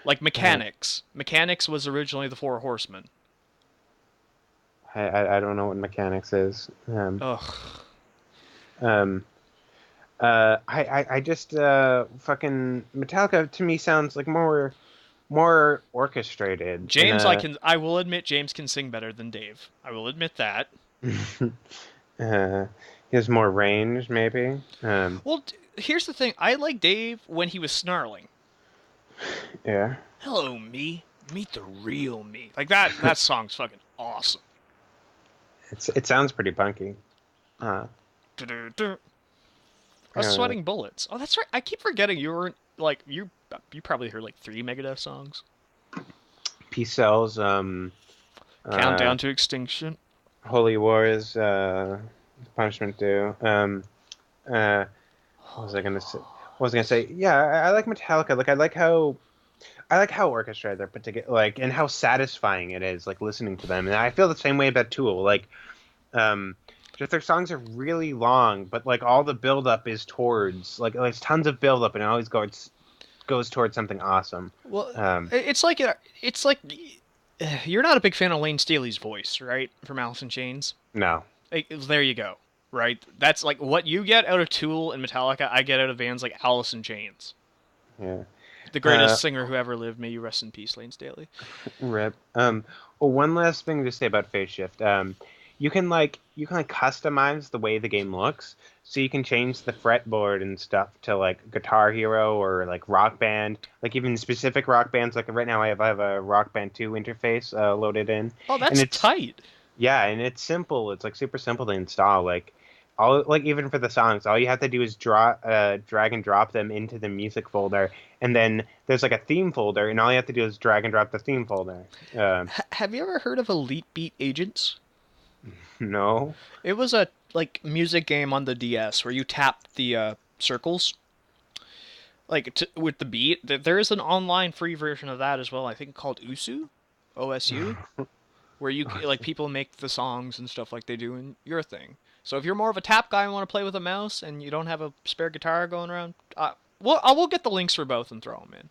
Like uh, Mechanics. Mechanics was originally the Four Horsemen. I don't know what mechanics is. Ugh. Um, I just fucking Metallica to me sounds like more orchestrated in James, a. I will admit James can sing better than Dave. I will admit that. uh, he has more range, maybe. Well, here's the thing. I like Dave when he was snarling. Yeah. Hello, me. Meet the real me. Like that song's fucking awesome. It sounds pretty punky. Uh, Du-du-du. yeah, Sweating bullets. Oh, that's right. I keep forgetting you were like you probably heard like 3 Megadeth songs. Peace Cells, Countdown to Extinction. Holy Wars, Punishment Due. What was I gonna say? What was I gonna say? Yeah, I like Metallica. Like I like how I like how orchestrated they're put together, like, and how satisfying it is, like listening to them. And I feel the same way about Tool. Like, um, just their songs are really long, but like all the build up is towards like there's tons of build up, and it always goes towards something awesome. Well, Um, it's like you're not a big fan of Lane Staley's voice, right? From Alice in Chains. no, Like, there you go. Right? That's like what you get out of Tool and Metallica, I get out of bands like Alice in Chains. yeah, The uh, greatest singer who ever lived. May you rest in peace, Lane Staley. rip. Well, one last thing to say about Phase Shift. You can customize the way the game looks, so you can change the fretboard and stuff to like Guitar Hero or like Rock Band, like even specific Rock Bands. Like right now, I have a Rock Band 2 interface loaded in, Oh, and that's it's tight. yeah, and it's simple. It's like super simple to install. Like even for the songs, all you have to do is drag and drop them into the music folder, and then there's like a theme folder, and all you have to do is drag and drop the theme folder. Have you ever heard of Elite Beat Agents? No. It was a like music game on the DS where you tapped the circles with the beat. There is an online free version of that as well. I think called Usu, OSU, where like people make the songs and stuff like they do in your thing. So if you're more of a tap guy and want to play with a mouse and you don't have a spare guitar going around, I will get the links for both and throw them in.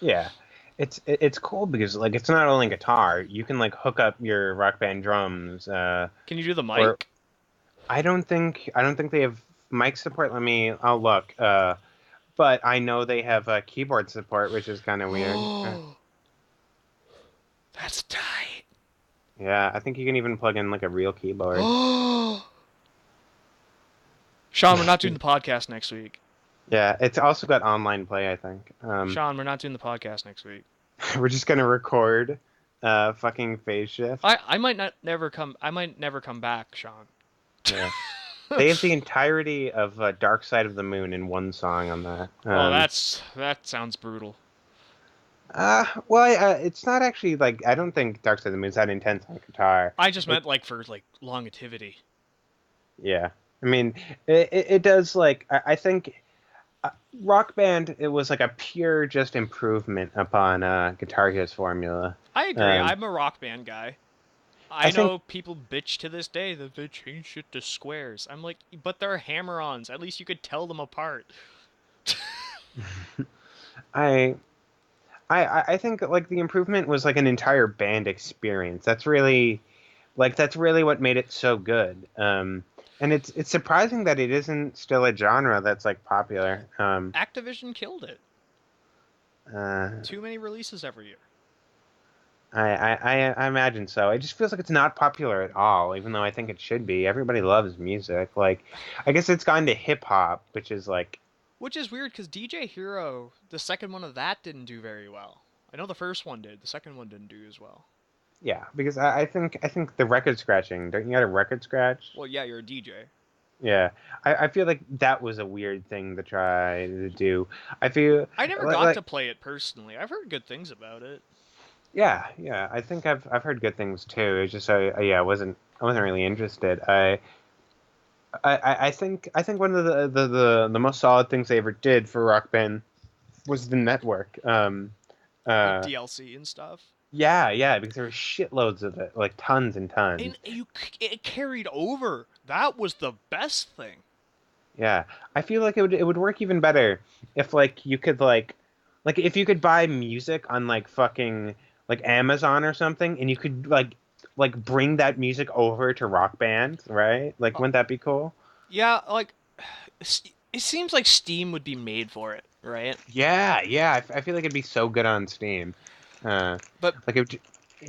Yeah, it's cool because like it's not only guitar. You can like hook up your Rock Band drums. Can you do the Or mic? I don't think they have mic support. I'll look. But I know they have keyboard support, which is kind of weird. Oh, that's tight. Yeah, I think you can even plug in like a real keyboard. Oh, Sean, we're not doing the podcast next week. Yeah, it's also got online play, I think. Sean, we're not doing the podcast next week. We're just gonna record fucking Phase Shift. I might not never come. I might never come back, Sean. Yeah. They have the entirety of Dark Side of the Moon in one song on that. Well, that sounds brutal. It's not actually like I don't think Dark Side of the Moon's that intense on guitar. I just It, meant like for like longevity. yeah, I mean, it does like I think Rock Band. It was like a pure just improvement upon Guitar Hero's formula. I agree. Um, I'm a Rock Band guy. I I think know people bitch to this day that they changed it to squares. I'm like, but they're hammer-ons. At least you could tell them apart. I I think like the improvement was like an entire band experience. That's really what made it so good. And it's surprising that it isn't still a genre that's like popular. Activision killed it. Uh, Too many releases every year. I imagine so. It just feels like it's not popular at all, even though I think it should be. Everybody loves music. Like, I guess it's gone to hip hop, which is like, Which is weird because DJ Hero, the second one of that didn't do very well. I know the first one did. The second one didn't do as well. yeah, because I think the record scratching. Don't you got a record scratch? Well, yeah, you're a DJ. Yeah, I feel like that was a weird thing to try to do. I feel I never got like to play it personally. I've heard good things about it. yeah. I think I've heard good things too. It's just yeah, I wasn't really interested. I think one of the most solid things they ever did for Rock Band was the network. Like Uh, DLC and stuff. yeah, because there were shitloads of it, like tons and tons. And it carried over. That was the best thing. Yeah, I feel like it would work even better if like you could like if you could buy music on like fucking like Amazon or something, and you could like bring that music over to Rock Band, right? Like, Uh, wouldn't that be cool? yeah, like it seems like Steam would be made for it, right? Yeah. I feel like it'd be so good on Steam. Uh, But like it'd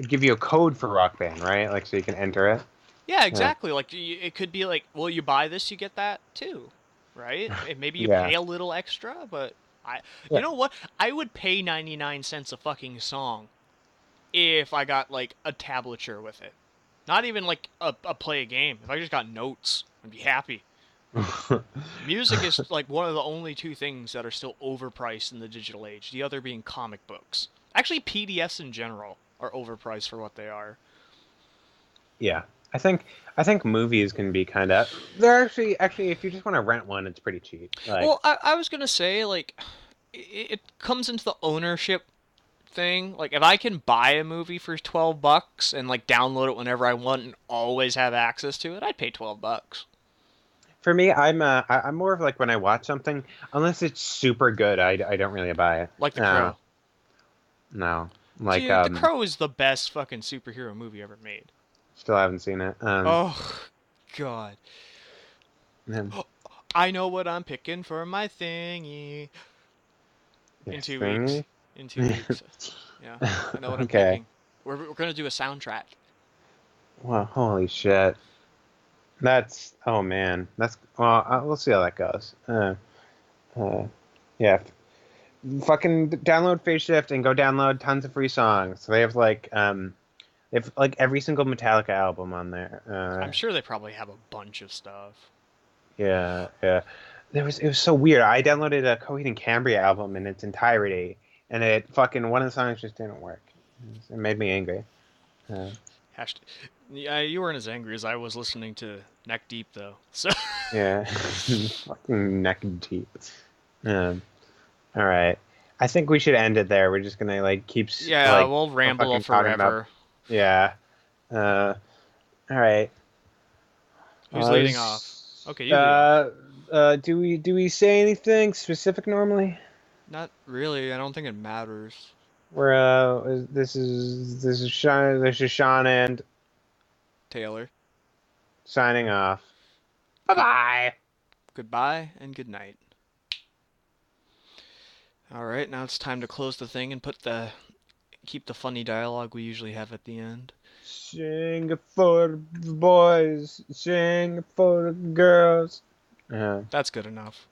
give you a code for Rock Band, right? Like so you can enter it. yeah, Uh, exactly. Like it could be like, well, you buy this, you get that too, right? And maybe you yeah. pay a little extra, but you Yeah. know what? I would pay 99 cents a fucking song if I got like a tablature with it. Not even like a play a game. If I just got notes, I'd be happy. Music is like one of the only two things that are still overpriced in the digital age. The other being comic books. Actually, PDFs in general are overpriced for what they are. Yeah. I think movies can be kind of they're actually if you just want to rent one, it's pretty cheap. Like Well, I was gonna say like it comes into the ownership thing. Like, if I can buy a movie for $12 and like download it whenever I want and always have access to it, I'd pay $12. For me, I'm more of like when I watch something, unless it's super good, I don't really buy it. Like The Crow. No, like Dude, The Crow is the best fucking superhero movie ever made. still haven't seen it. Oh, God. Um, I know what I'm picking for my thingy. In yes, 2 weeks. thingy. In 2 weeks. Yeah, I know what I'm Okay. picking. We're gonna do a soundtrack. Well, holy shit. That's oh man. That's well. We'll see how that goes. Uh, yeah. Fucking download Phase Shift and go download tons of free songs. So they have like every single Metallica album on there. I'm sure they probably have a bunch of stuff. Yeah, yeah. It was so weird. I downloaded a Coheed and Cambria album in its entirety, and it fucking one of the songs just didn't work. It made me angry. Uh, Hashtag. Yeah, you weren't as angry as I was listening to Neck Deep though. So yeah, fucking neck deep. Um, all right. I think we should end it there. We're just gonna like yeah, we'll ramble fucking talking about forever. yeah. Uh, all right. Who's leading off? Okay, you lead off. Do we say anything specific normally? Not really. I don't think it matters. We're this is Sean and Taylor. signing off. Bye bye. Goodbye and good night. All right, now it's time to close the thing and keep the funny dialogue we usually have at the end. Sing it for the boys, sing it for the girls. That's good enough.